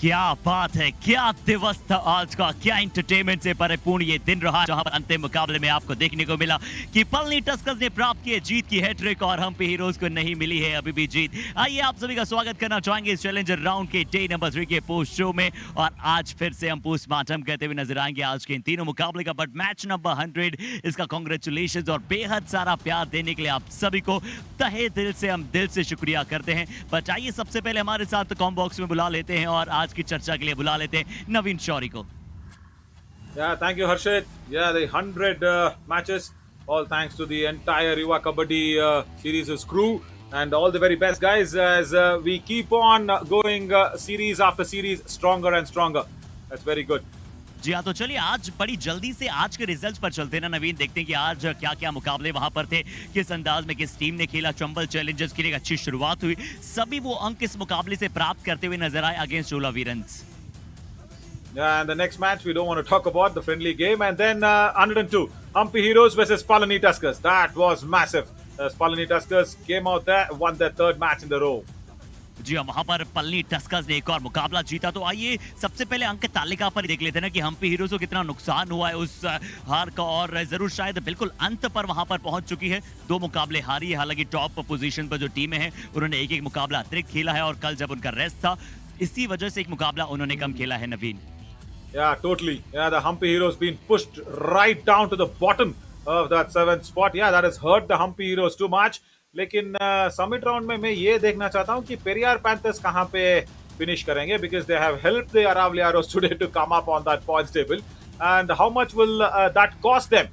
क्या बात है, क्या दिवस था आज का, क्या एंटरटेनमेंट से परिपूर्ण ये दिन रहा, जहां पर अंतिम मुकाबले में आपको देखने को मिला कि पलनी टस्कर्स ने प्राप्त किए जीत की हैट्रिक और हम्पी हीरोज को नहीं मिली है अभी भी जीत। आइए आप सभी का स्वागत करना चाहेंगे इस चैलेंजर राउंड के डे नंबर 3 के पोस्ट शो में। और आज फिर से हम पोस्टमार्टम करते हुए नजर आएंगे आज के इन तीनों मुकाबले का। बट मैच नंबर 100 इसका कांग्रेचुलेशंस और बेहद सारा प्यार देने के लिए आप सभी को तहे दिल से हम दिल से शुक्रिया करते हैं। बट आइए सबसे पहले हमारे साथ कॉम बॉक्स में बुला लेते हैं और आज की चर्चा के लिए बुला लेते हैं नवीन शौरी को। Yeah, thank you, Harshit. Yeah, the 100 matches, all thanks to the entire Yuva Kabaddi series' crew and all the very best guys as we keep on going series after series, stronger and stronger. That's very good. जी हाँ, तो चलिए आज बड़ी जल्दी से आज के results पर चलते हैं ना नवीन। देखते हैं कि आज क्या क्या मुकाबले वहां पर थे, किस अंदाज में किस टीम ने खेला। चंबल चैलेंजर्स की एक अच्छी शुरुआत हुई, सभी वो अंक इस मुकाबले से प्राप्त करते हुए नजर आए against Chola Veerans. Yeah, and the next match we don't want to talk about, the friendly game, and then 102 Hampi Heroes versus Palani Tuskers. That was massive. Palani Tuskers came out there, won their third match in the row. जी हाँ, वहां पर Palani Tuskers ने एक और मुकाबला जीता। तो आइए सबसे पहले अंक तालिका पर देख लेते हैं ना कि हम्पी हीरोज को कितना नुकसान हुआ है उस हार का, और जरूर शायद बिल्कुल अंत पर वहां पर पहुंच चुकी है। 2 मुकाबले हारी है, हालांकि टॉप पोजीशन पर जो टीमें हैं उन्होंने एक एक मुकाबला अतिरिक्त खेला है और कल जब उनका रेस्ट था इसी वजह से एक मुकाबला उन्होंने कम खेला है नवीन। Yeah, totally. Yeah, the Hampi Heroes been pushed right down to the bottom of that 7th spot. Yeah, that has hurt the Hampi Heroes too much. लेकिन समिट राउंड में मैं ये देखना चाहता हूँ कि पेरियार पैंथर्स कहाँ पे फिनिश करेंगे, because they have helped the Aravliaros today to come up on that points table. And how much will that cost them?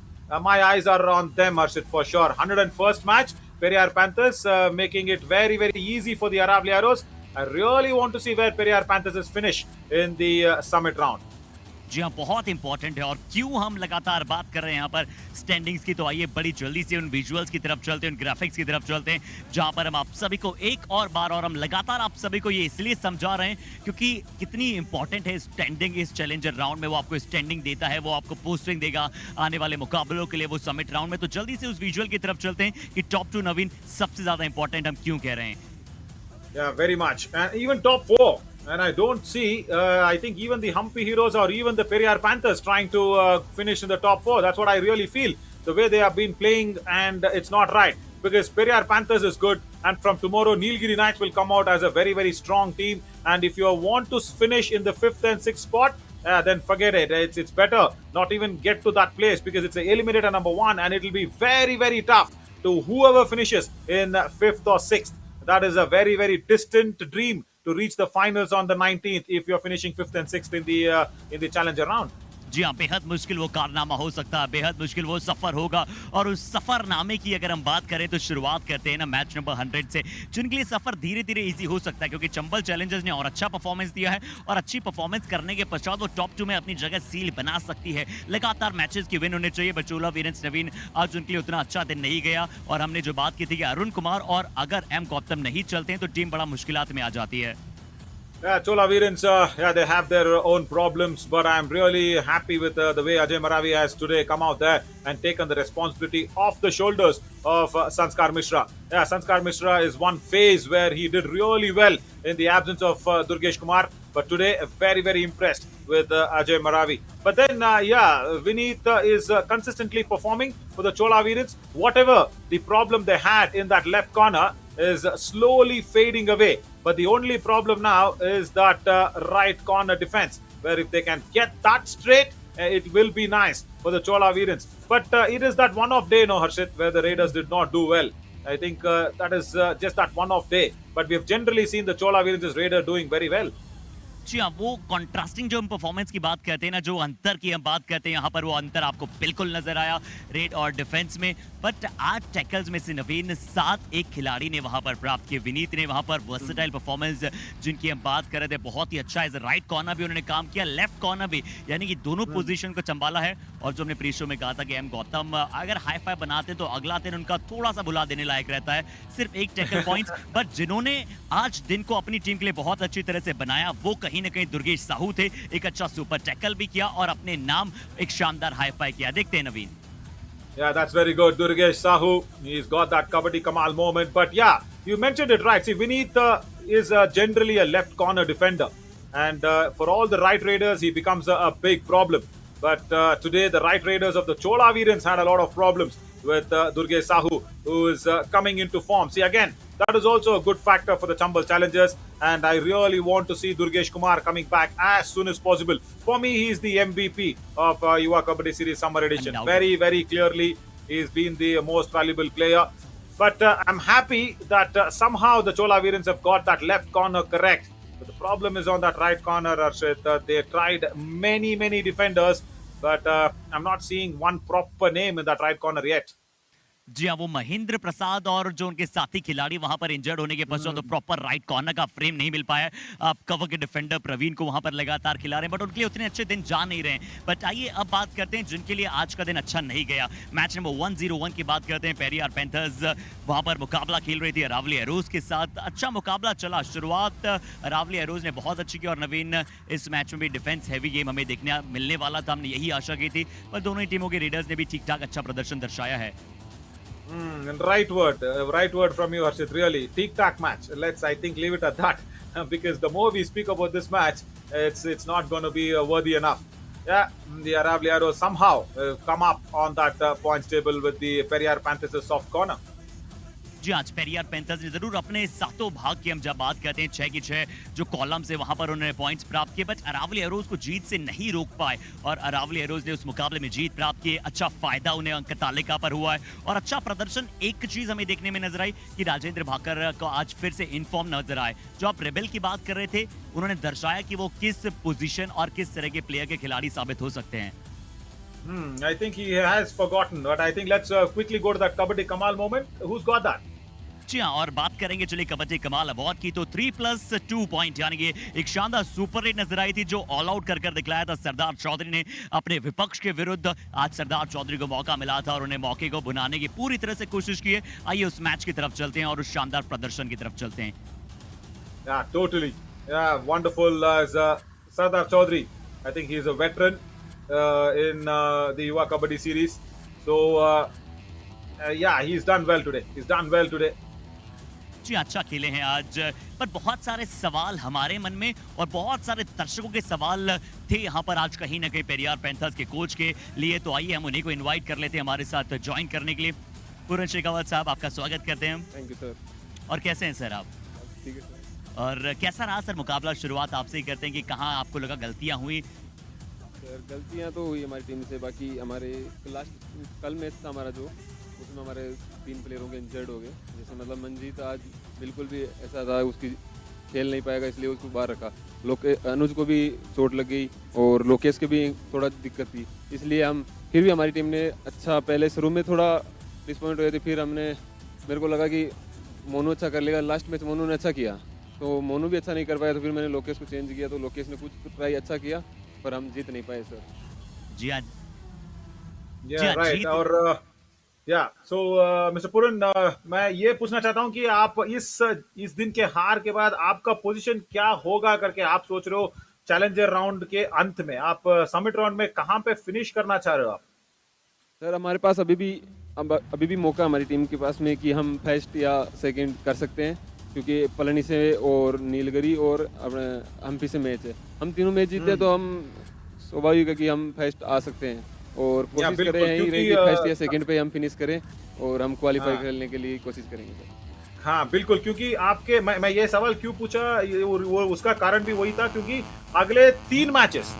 My eyes are on them, Harshit, for sure. 101st match, Periyar Panthers making it very, very easy for the Aravliaros. I really want to see where Periyar Panthers is finish in the summit round. जी हाँ, बहुत important है। और क्यों हम लगातार बात कर रहे हैं यहाँ पर स्टैंडिंग्स की, तो आइए बड़ी जल्दी से उन विजुअल्स की तरफ चलते हैं, उन ग्राफिक्स की तरफ चलते हैं, जहाँ पर हम आप सभी को एक और बार और हम लगातार आप सभी को ये इसलिए समझा रहे हैं क्योंकि कितनी इंपॉर्टेंट है स्टैंडिंग इस चैलेंजर राउंड में। वो आपको स्टैंडिंग देता है, वो आपको पोस्टिंग देगा आने वाले मुकाबलों के लिए वो समिट राउंड में। तो जल्दी से उस विजुअल की तरफ चलते हैं कि टॉप 2 नवीन सबसे ज्यादा इंपॉर्टेंट हम क्यों कह रहे हैं। Yeah, very much. And even top 4. And I don't see, I think even the Hampi Heroes or even the Periyar Panthers trying to finish in the top 4. That's what I really feel. The way they have been playing, and it's not right. Because Periyar Panthers is good, and from tomorrow, Nilgiri Knights will come out as a very, very strong team. And if you want to finish in the 5th and 6th spot, then forget it. It's better not even get to that place, because it's a eliminator number 1, and it will be very, very tough to whoever finishes in 5th or 6th. That is a very, very distant dream to reach the finals on the 19th if you're finishing 5th and 6th in the challenger round. जी हाँ, बेहद मुश्किल वो कारनामा हो सकता है, बेहद मुश्किल वो सफर होगा। और उस सफरनामे की अगर हम बात करें तो शुरुआत करते हैं ना मैच नंबर 100 से, जिनके लिए सफर धीरे धीरे इजी हो सकता है क्योंकि चंबल चैलेंजर्स ने और अच्छा परफॉर्मेंस दिया है और अच्छी परफॉर्मेंस करने के पश्चात वो टॉप 2 में अपनी जगह सील बना सकती है। लगातार मैचेस की विन होने चाहिए। बचोला वीरेंस नवीन आज उनके लिए उतना अच्छा दिन नहीं गया, और हमने जो बात की थी कि अरुण कुमार और अगर एम गौतम नहीं चलते हैं तो टीम बड़ा मुश्किलात में आ जाती है। Yeah, Chola Virens, yeah, they have their own problems, but I'm really happy with the way Ajay Maravi has today come out there and taken the responsibility off the shoulders of Sanskar Mishra. Yeah, Sanskar Mishra is one phase where he did really well in the absence of Durgesh Kumar, but today very, very impressed with Ajay Maravi. But then, yeah, Vineet is consistently performing for the Chola Virens. Whatever the problem they had in that left corner is slowly fading away. But the only problem now is that right corner defense, where if they can get that straight, it will be nice for the Chola Virens. But it is that one-off day, no, Harshit, where the Raiders did not do well. I think that is just that one-off day. But we have generally seen the Chola Virens' Raider doing very well. जी हाँ, वो contrasting जो हम performance की बात करते हैं ना, जो अंतर की हम बात करते हैं, यहाँ पर वो अंतर आपको बिल्कुल नजर आया रेड और डिफेंस में। बट 8 टैकल्स में से नवीन 7 एक खिलाड़ी ने वहां पर प्राप्त किए। विनीत ने वहां पर वर्सेटाइल परफॉर्मेंस जिनकी हम बात कर रहे थे, बहुत ही अच्छा एज राइट कॉर्नर भी उन्होंने काम किया, लेफ्ट कॉर्नर भी, यानी कि दोनों पोजीशन को संभाला है। और जो हमने प्री शो में कहा था कि एम गौतम अगर हाई फाई बनाते तो अगला दिन उनका थोड़ा सा भुला देने लायक रहता है, सिर्फ 1 टैकल पॉइंट्स। बट जिन्होंने आज दिन को अपनी टीम के लिए बहुत अच्छी तरह से बनाया वो कहीं ना कहीं दुर्गेश साहू थे। एक अच्छा सुपर टैकल भी किया और अपने नाम एक शानदार हाई फाई किया। देखते हैं नवीन। Yeah, that's very good. Durgesh Sahu, he's got that Kabaddi Kamal moment. But yeah, you mentioned it right. See, Vineet is generally a left corner defender. And for all the right raiders, he becomes a big problem. But today, the right raiders of the Chola Virans had a lot of problems with Durgesh Sahu, who is coming into form. See, again, that is also a good factor for the Chambal challengers. And I really want to see Durgesh Kumar coming back as soon as possible. For me, he is the MVP of Yuva Kabaddi Series Summer Edition. Very, very clearly, he's been the most valuable player. But I'm happy that somehow the Chola Virans have got that left corner correct. But the problem is on that right corner, Arshit. They tried many, many defenders, but I'm not seeing one proper name in that right corner yet. जी हाँ, वो महेंद्र प्रसाद और जो उनके साथी खिलाड़ी वहां पर injured होने के पश्चात तो प्रॉपर राइट कॉर्नर का फ्रेम नहीं मिल पाया। अब कवर के डिफेंडर प्रवीण को वहां पर लगातार खिला रहे हैं, बट उनके लिए उतने अच्छे दिन जा नहीं रहे हैं। बट आइए अब बात करते हैं जिनके लिए आज का दिन अच्छा नहीं गया। मैच नंबर 101 की बात करते हैं। पेरियार पैंथर्स वहां पर मुकाबला खेल रही थी अरावली एरोज के साथ। अच्छा मुकाबला चला, शुरुआत अरावली एरोज ने बहुत अच्छी की और नवीन इस मैच में भी डिफेंस हैवी गेम हमें देखने मिलने वाला था, हमने यही आशा की थी, पर दोनों ही टीमों के रेडर्स ने भी ठीक ठाक अच्छा प्रदर्शन दर्शाया है। Right word from you, Harshit. Really, tic-tac match. Let's, I think, leave it at that, because the more we speak about this match, it's not going to be worthy enough. Yeah, the Aravali Arrows somehow come up on that points table with the Periyar Panthers' soft corner. जी, आज Periyar panthers ने जरूर अपने सातों भाग की हम जब बात करते हैं 6 की 6 जो कॉलम से वहां पर उन्होंने पॉइंट्स प्राप्त किए, बट अरावली एरोज को जीत से नहीं रोक पाए और अरावली एरोज ने उस मुकाबले में जीत प्राप्त की। अच्छा फायदा उन्हें अंक तालिका पर हुआ है और अच्छा प्रदर्शन। एक चीज हमें देखने में नजर आई कि राजेंद्र भाकर को आज फिर से इनफॉर्म नजर आए। जो आप रेबेल की बात कर रहे थे, उन्होंने दर्शाया कि वो किस पोजीशन और किस तरह के प्लेयर के खिलाड़ी साबित हो सकते हैं। I think he has forgotten, but I think let's quickly go to that Kabaddi Kamal moment. Who's got that? जी हाँ, और बात करेंगे चलिए कबड्डी कमाल अवार्ड की, तो 3+2 पॉइंट यानी कि एक शानदार सुपर रेट नजर आई थी जो ऑल आउट कर दिखलाया था सरदार चौधरी ने अपने विपक्ष के विरुद्ध। आज सरदार चौधरी को मौका मिला था और उन्हें मौके को बुनाने की पूरी तरह से कोशिश की है। आइए उस मैच की तरफ चलते हैं और उस शानदार प्रदर्शन की तरफ चलते हैं। Yeah, totally. Yeah, wonderful. Sardar Chaudhary, I think he's a veteran in the Yuva Kabaddi series. So, yeah, he's done well today. जी, अच्छा खेले हैं आज, पर बहुत सारे सवाल हमारे मन में और बहुत सारे दर्शकों के सवाल थे यहाँ पर आज कहीं ना कहीं पेरियार पैंथर्स के कोच के लिए। तो आइए हम उन्हीं को इनवाइट कर लेते हैं हमारे साथ ज्वाइन करने के लिए। पूरन शेखावत साहब, आपका स्वागत करते हैं हम। Thank you sir. और कैसे हैं सर आप? ठीक है सर। और कैसा रहा सर मुकाबला? शुरुआत आपसे ही करते हैं कि कहाँ आपको लगा गलतियाँ हुई? सर गलतियाँ तो हुई हमारी टीम से, बाकी हमारे कल मैच था हमारा जो, उसमें हमारे 3 प्लेयरों के इंजर्ड हो गए। जैसे मतलब मंजीत आज बिल्कुल भी ऐसा था, उसकी खेल नहीं पाएगा इसलिए उसको बाहर रखा। अनुज को भी चोट लग गई और लोकेश के भी थोड़ा दिक्कत थी, इसलिए हम फिर भी हमारी टीम ने अच्छा, पहले शुरू में थोड़ा डिसपॉइंट हुए थे, फिर मेरे को लगा कि मोनू अच्छा कर लेगा। लास्ट मैच मोनू ने अच्छा किया तो मोनू भी अच्छा नहीं कर पाया, तो फिर मैंने लोकेश को चेंज किया, तो लोकेश ने कुछ ट्राई अच्छा किया पर हम जीत नहीं पाए सर। जी हाँ, राइट। और या सो मिस्टर पुरन, मैं ये पूछना चाहता हूँ कि आप इस दिन के हार के बाद आपका पोजीशन क्या होगा करके आप सोच रहे हो? चैलेंजर राउंड के अंत में आप समिट राउंड में कहाँ पे फिनिश करना चाह रहे हो आप? सर हमारे पास अभी भी मौका हमारी टीम के पास में कि हम फर्स्ट या सेकंड कर सकते हैं, क्योंकि पलानी से और नीलगिरी और अपने हम्पी से मैच है। हम तीनों मैच जीते तो हम स्वाभाविक है कि हम फर्स्ट आ सकते हैं और कोशिश कर रहे हैं कि फर्स्ट या सेकंड पे हम फिनिश करें और हम क्वालिफाई खेलने के लिए कोशिश करेंगे सर। हाँ बिल्कुल, क्योंकि आपके मैं ये सवाल क्यों पूछा, वो उसका कारण भी वही था क्योंकि अगले 3 मैचेस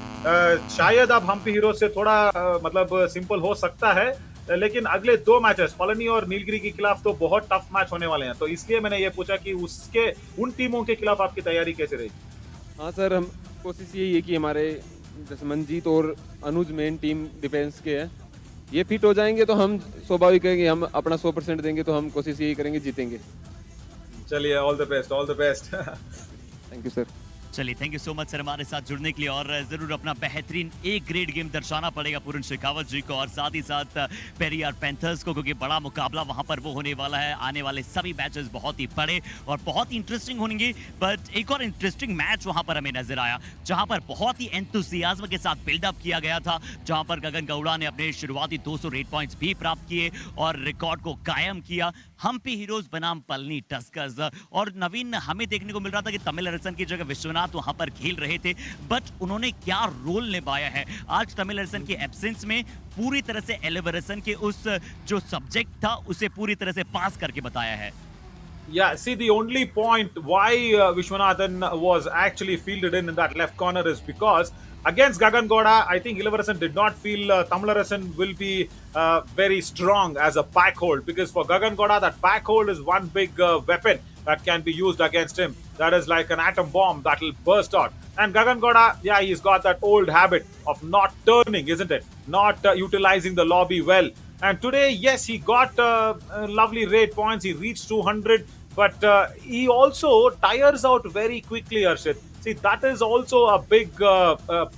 शायद अब हम्पी हीरो से थोड़ा मतलब सिंपल हो सकता है, लेकिन अगले 2 मैचेस पलानी और नीलगिरी के खिलाफ तो बहुत टफ मैच होने वाले हैं। तो इसलिए मैंने ये पूछा कि उन टीमों के खिलाफ आपकी तैयारी कैसे रहेगी? हाँ सर, हम कोशिश यही है कि हमारे जैसे मंजीत और अनुज मेन टीम डिफेंस के हैं, ये फिट हो जाएंगे तो हम स्वाभाविक है कि हम अपना 100% देंगे, तो हम कोशिश यही करेंगे जीतेंगे। चलिए, all the best. Thank you sir. चलिए, thank you so much sir हमारे साथ जुड़ने के लिए, और जरूर अपना बेहतरीन एक ग्रेड गेम दर्शाना पड़ेगा पूरन शेखावत जी को, और साथ ही साथ पेरियार पैंथर्स को, क्योंकि बड़ा मुकाबला वहां पर वो होने वाला है। आने वाले सभी मैचेस बहुत ही बड़े और बहुत ही इंटरेस्टिंग होंगे। बट एक और इंटरेस्टिंग मैच वहां पर हमें नजर आया, जहां पर बहुत ही एंथुसियाज्म के साथ बिल्डअप किया गया था, जहां पर गगन गौड़ा ने अपने शुरुआती 200 रेट पॉइंट्स भी प्राप्त किए और रिकॉर्ड को कायम किया। हम्पी हीरोज बनाम पलनी टस्कर्स, और नवीन हमें देखने को मिल रहा था कि तमिलरसन की जगह विश्वनाथ वहां पर खेल रहे थे, बट उन्होंने क्या रोल निभाया है आज तमिलरसन के एब्सेंस में, पूरी तरह से एलिवरसन के उस जो सब्जेक्ट था उसे पूरी तरह से पास करके बताया है। Yeah, see, the only point why Vishwanathan was actually fielded in that left corner is because against Gagan Gowda, I think Ilivarasan did not feel Tamilarasan will be very strong as a back hold, because for Gagan Gowda, that back hold is one big weapon that can be used against him. That is like an atom bomb that will burst out. And Gagan Gowda, yeah, he's got that old habit of not turning, isn't it? Not utilizing the lobby well. And today, yes, he got lovely rate points. He reached 200. But he also tires out very quickly, Arshit. See, that is also a big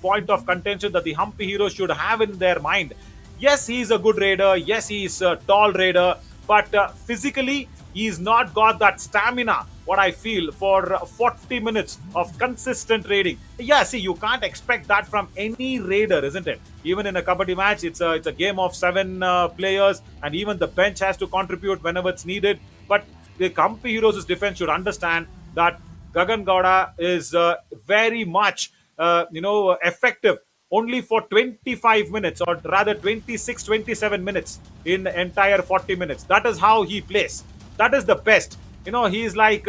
point of contention that the Hampi heroes should have in their mind. Yes, he's a good raider. Yes, he's a tall raider. But physically, he's not got that stamina, what I feel, for 40 minutes of consistent raiding. Yeah, see, you can't expect that from any raider, isn't it? Even in a Kabaddi match, it's a game of 7 players, and even the bench has to contribute whenever it's needed. But the Hampi Heroes' defense should understand that Gagan Gowda is very much, effective only for 25 minutes, or rather 26, 27 minutes in the entire 40 minutes. That is how he plays. That is the best. He's like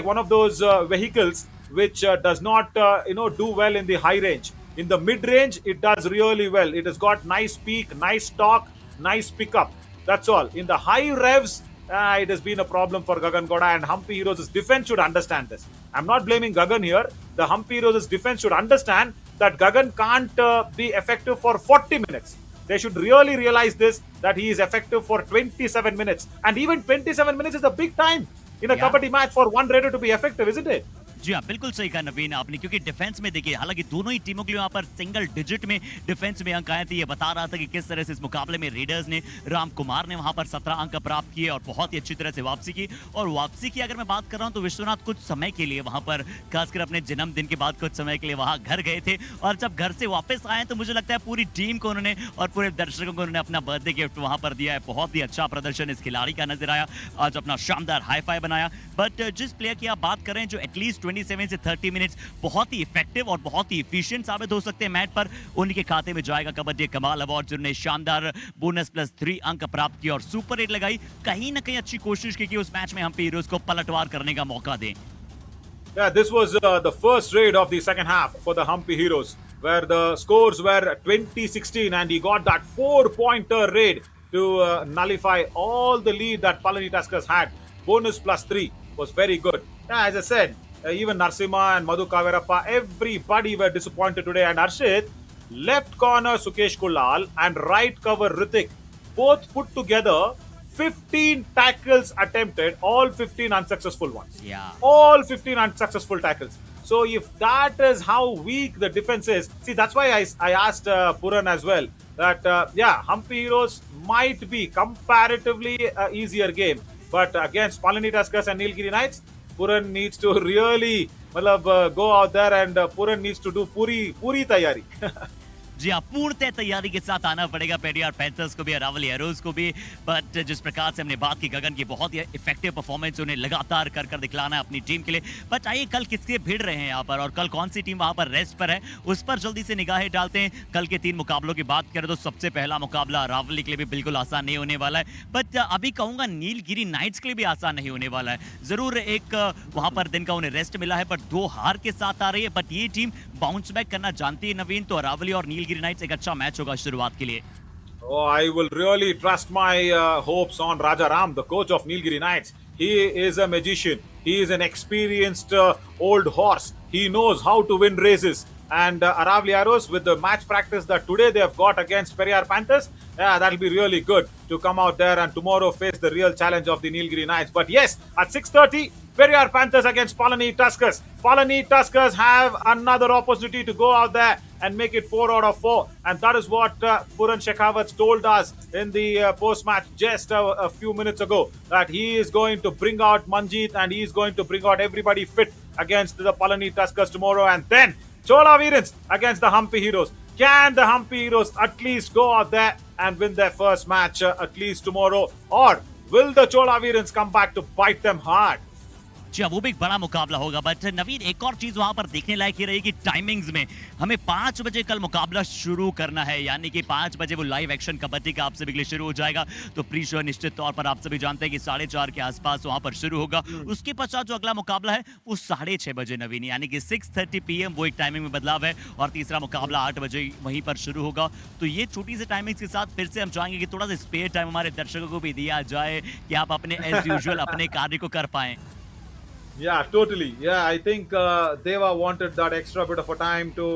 one of those vehicles which does not, do well in the high range. In the mid range, it does really well. It has got nice peak, nice torque, nice pickup. That's all. In the high revs, it has been a problem for Gagan Gowda, and Hampi Heroes' defense should understand this. I'm not blaming Gagan here. The Hampi Heroes' defense should understand that Gagan can't be effective for 40 minutes. They should really realize this, that he is effective for 27 minutes. And even 27 minutes is a big time in a Kabaddi match for one raider to be effective, isn't it? जी हाँ, बिल्कुल सही कहा नवीन आपने, क्योंकि defence में देखिए, हालांकि दोनों ही टीमों के लिए वहां पर सिंगल डिजिट में डिफेंस में अंक आए थे। ये बता रहा था कि किस तरह से इस मुकाबले में रेडर्स ने, राम कुमार ने वहां पर 17 अंक प्राप्त किए और बहुत ही अच्छी तरह से वापसी की। और वापसी की अगर मैं बात कर रहा हूं तो विश्वनाथ कुछ समय के लिए वहां पर, खासकर अपने जन्मदिन के बाद कुछ समय के लिए वहां घर गए थे, और जब घर से वापस आए तो मुझे लगता है पूरी टीम को उन्होंने और पूरे दर्शकों को उन्होंने अपना बर्थडे गिफ्ट वहां पर दिया है। बहुत ही अच्छा प्रदर्शन इस खिलाड़ी का नजर आया, आज अपना शानदार हाई फाई बनाया। बट जिस प्लेयर की आप बात कर रहे हैं जो एटलीस्ट 27 से 30 मिनट्स बहुत ही इफेक्टिव और बहुत ही एफिशिएंट साबित हो सकते हैं मैच पर, उनके खाते में जाएगा कबड्डी कमाल अवार्ड, जिन्होंने शानदार बोनस+3 अंक प्राप्त किया और सुपर रेट लगाई। कहीं ना कहीं अच्छी कोशिश की कि उस मैच में हम्पी हीरोज को पलटवार करने का मौका दें। Yeah, this was the first raid of the second half for the Hampi Heroes, where the scores were 20-16, and he got that 4-pointer raid to nullify all the lead that Palani Tuskers had. Bonus+3 was very good. Yeah, as I said, even Narsimha and Madhu Kavirappa, everybody were disappointed today. And Arshit, left corner Sukesh Kulal and right cover Ritik, both put together 15 tackles attempted, all 15 unsuccessful ones. Yeah. All 15 unsuccessful tackles. So if that is how weak the defense is, see, that's why I asked Puran as well, that Hampi Heroes might be comparatively easier game, but against Palani Tuskers and Nilgiri Knights, Puran needs to really go out there, and Puran needs to do puri tayari. जी हाँ, पूर्णतः तैयारी के साथ आना पड़ेगा Periyar panthers को भी, Aravalli arrows को भी। बट जिस प्रकार से हमने बात की गगन की बहुत ही इफेक्टिव परफॉर्मेंस उन्हें लगातार कर दिखलाना है अपनी टीम के लिए। बट आइए, कल किसके भिड़ रहे हैं यहाँ पर, और कल कौन सी टीम वहां पर रेस्ट पर है, उस पर जल्दी से निगाहें डालते हैं। कल के 3 मुकाबलों की बात करें तो सबसे पहला मुकाबला अरावली के लिए भी बिल्कुल आसान नहीं होने वाला है, बट अभी कहूंगा नीलगिरी नाइट्स के लिए भी आसान नहीं होने वाला है। जरूर एक वहां पर दिन का उन्हें रेस्ट मिला है, बट 2 हार के साथ आ रही है। बट ये टीम बाउंस बैक करना जानती है नवीन, तो अरावली और नीलगिरी नाइट्स एक अच्छा मैच होगा शुरुआत के लिए। Oh, I will really trust my hopes on Raja Ram, the coach of Nilgiri Knights. He is a magician. He is an experienced old horse. He knows how to win races. And Aravali Arrows, with the match practice that today they have got against Periyar Panthers, that'll be really good to come out there and tomorrow face the real challenge of the Nilgiri Knights. But yes, at 6:30, Periyar Panthers against Palani Tuskers. Palani Tuskers have another opportunity to go out there and make it 4 out of 4. And that is what Puran Shekhawat told us in the post-match just a few minutes ago, that he is going to bring out Manjeet and he is going to bring out everybody fit against the Palani Tuskers tomorrow. And then Chola Virans against the Hampi Heroes. Can the Hampi Heroes at least go out there and win their first match at least tomorrow? Or will the Chola Virans come back to bite them hard? जी वो भी एक बड़ा मुकाबला होगा। But नवीन, एक और चीज वहां पर देखने लायक ही रहेगी टाइमिंग्स में। हमें 5 बजे कल मुकाबला शुरू करना है, यानी कि 5 बजे वो लाइव एक्शन कबड्डी का आप सभी के लिए शुरू हो जाएगा। तो प्री शो निश्चित तौर पर आप सभी जानते हैं कि 4:30 के आसपास वहां पर शुरू होगा। उसके पश्चात जो अगला मुकाबला है वो 6:30 बजे नवीन, यानी कि 6:30 PM वो एक टाइमिंग में बदलाव है। और तीसरा मुकाबला 8 बजे वहीं पर शुरू होगा। तो ये छोटी सी टाइमिंग्स के साथ फिर से हम चाहेंगे कि थोड़ा सा स्पेयर टाइम हमारे दर्शकों को भी दिया जाए कि आप अपने एज यूजुअल अपने कार्य को कर पाएं। Yeah, totally. Yeah, I think Deva wanted that extra bit of a time to,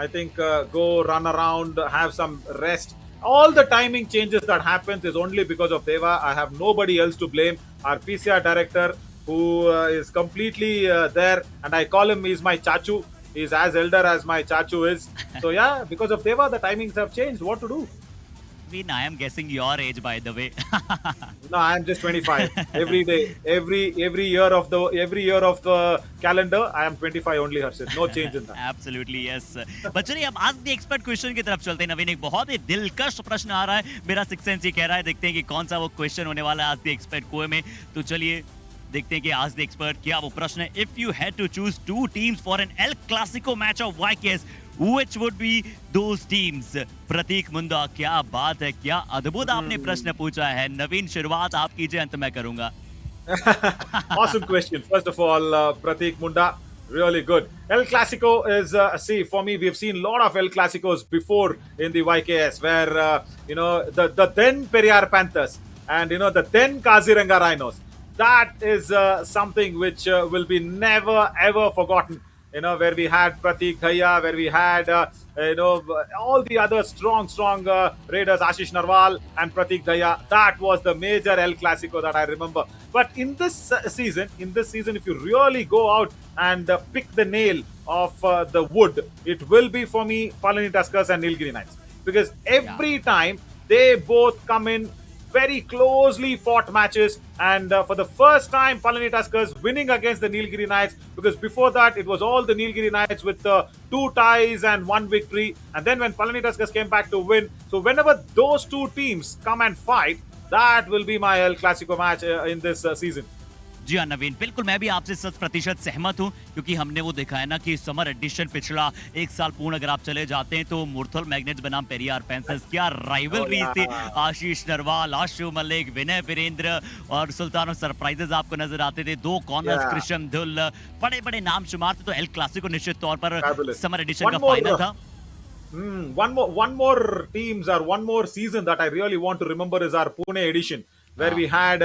I think, go run around, have some rest. All the timing changes that happens is only because of Deva. I have nobody else to blame. Our PCR director, who is completely there, and I call him, he's my chachu. He's as elder as my chachu is. So yeah, because of Deva, the timings have changed. What to do? I am guessing your age, by the way. No, I am just 25. Every day, every year of the calendar, I am 25 only, Harshit. No change in that. Absolutely, yes. But चलिए अब आज the expert question की तरफ चलते हैं। नवीन, एक बहुत ही दिलकश प्रश्न आ रहा है। मेरा सिक्स सेंस ये कह रहा है, देखते हैं कि कौन सा वो क्वेश्चन होने वाला है आज द एक्सपर्ट कुएं में। तो चलिए देखते हैं कि आज द एक्सपर्ट क्या वो प्रश्न है। If you had to choose 2 teams for an El Clasico match of YKS, which would be those teams? Prateek Munda, क्या बात है, क्या अद्भुत आपने प्रश्न पूछा है। नवीन, शुरुआत आप कीजिए, अंत मैं करूंगा। Awesome question. First of all, Pratik Munda, really good. El Clasico is, see, for me, we've seen a lot of El Clasicos before in the YKS, where, the then Periyar Panthers and, the then Kaziranga Rhinos. That is something which will be never, ever forgotten. Where we had Pratik Dhaya, where we had, all the other strong raiders, Ashish Narwal and Pratik Dhaya. That was the major El Clasico that I remember. But in this season, if you really go out and pick the nail of the wood, it will be for me Palani Tuskers and Nilgiri Knights. Because every time they both come in very closely fought matches, and for the first time Palani Tuskers winning against the Nilgiri Knights, because before that it was all the Nilgiri Knights with 2 ties and 1 victory, and then when Palani Tuskers came back to win. So whenever those 2 teams come and fight, that will be my El Clasico match in this season. जी हाँ नवीन, बिल्कुल मैं भी आपसे 100% सहमत हूँ, क्योंकि हमने वो देखा है ना कि समर एडिशन पिछला 1 साल पूर्ण अगर आप चले जाते हैं तो मुरथल मैग्नेट्स बनाम पेरियार पैंथर्स, क्या राइवलरीज थी। आशीष नरवाल, आशु मलिक, विनय वीरेंद्र और सुल्तान ऑफ सरप्राइजेस आपको नजर आते थे। 2 कॉर्नर्स, कृष्ण धुल, बड़े बड़े नाम शुमार थे। तो एल क्लासिको निश्चित तौर पर समर एडिशन का फाइनल था। One more teams or one more season that I really want to remember is our Pune edition, where we had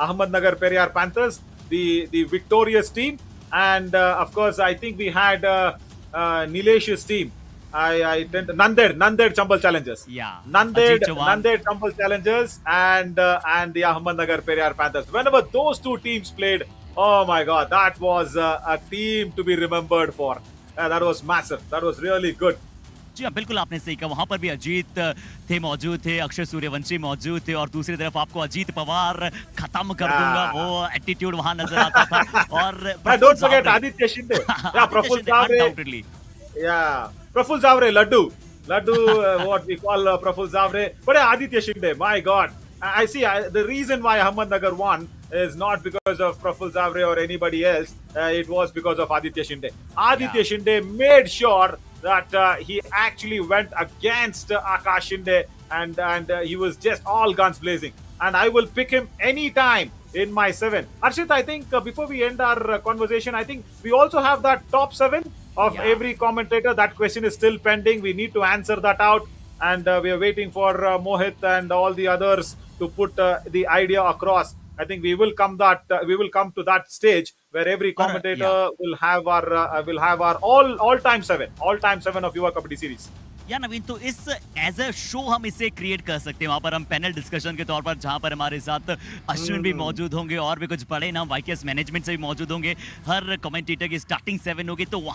Ahmednagar Periyar Panthers, the victorious team, and of course I think we had Nilesh's team. Nanded Chambal Challengers. Yeah. Nanded Chambal Challengers and the Ahmednagar Periyar Panthers. Whenever those 2 teams played, oh my God, that was a team to be remembered for. That was massive. That was really good. जी हाँ, बिल्कुल आपने सही कहा। वहां पर भी अजीत थे मौजूद थे, अक्षय सूर्यवंशी मौजूद थे, और दूसरी तरफ आपको अजीत पवार खत्म कर दूंगा वो एटीट्यूड वहां नजर आता था। और don't forget Aditya Shinde. Yeah, Praful Zavre. Yeah, Praful Zavre, Laddu, what we call Praful Zavre. But Aditya Shinde, my God. I see the reason why Ahmednagar won is not because of Praful Zavre or anybody else. It was because of Aditya Shinde. Aditya Shinde made sure that he actually went against Akash Shinde, and he was just all guns blazing. And I will pick him anytime in my 7. Arshit, I think before we end our conversation, I think we also have that top 7 of every commentator. That question is still pending. We need to answer that out, and we are waiting for Mohit and all the others to put the idea across. I think we will come to that stage where every commentator will have our all-time 7 of Yuva Kabaddi series. या नवीन, तो इस as a show हम इसे create कर सकते हैं। वहां पर हम पैनल डिस्कशन के तौर पर, जहां पर हमारे साथ अश्विन भी मौजूद होंगे और भी कुछ बड़े नाम वाईकेएस मैनेजमेंट से भी मौजूद होंगे, हर कमेंटेटर की स्टार्टिंग 7 होगी, तो वहां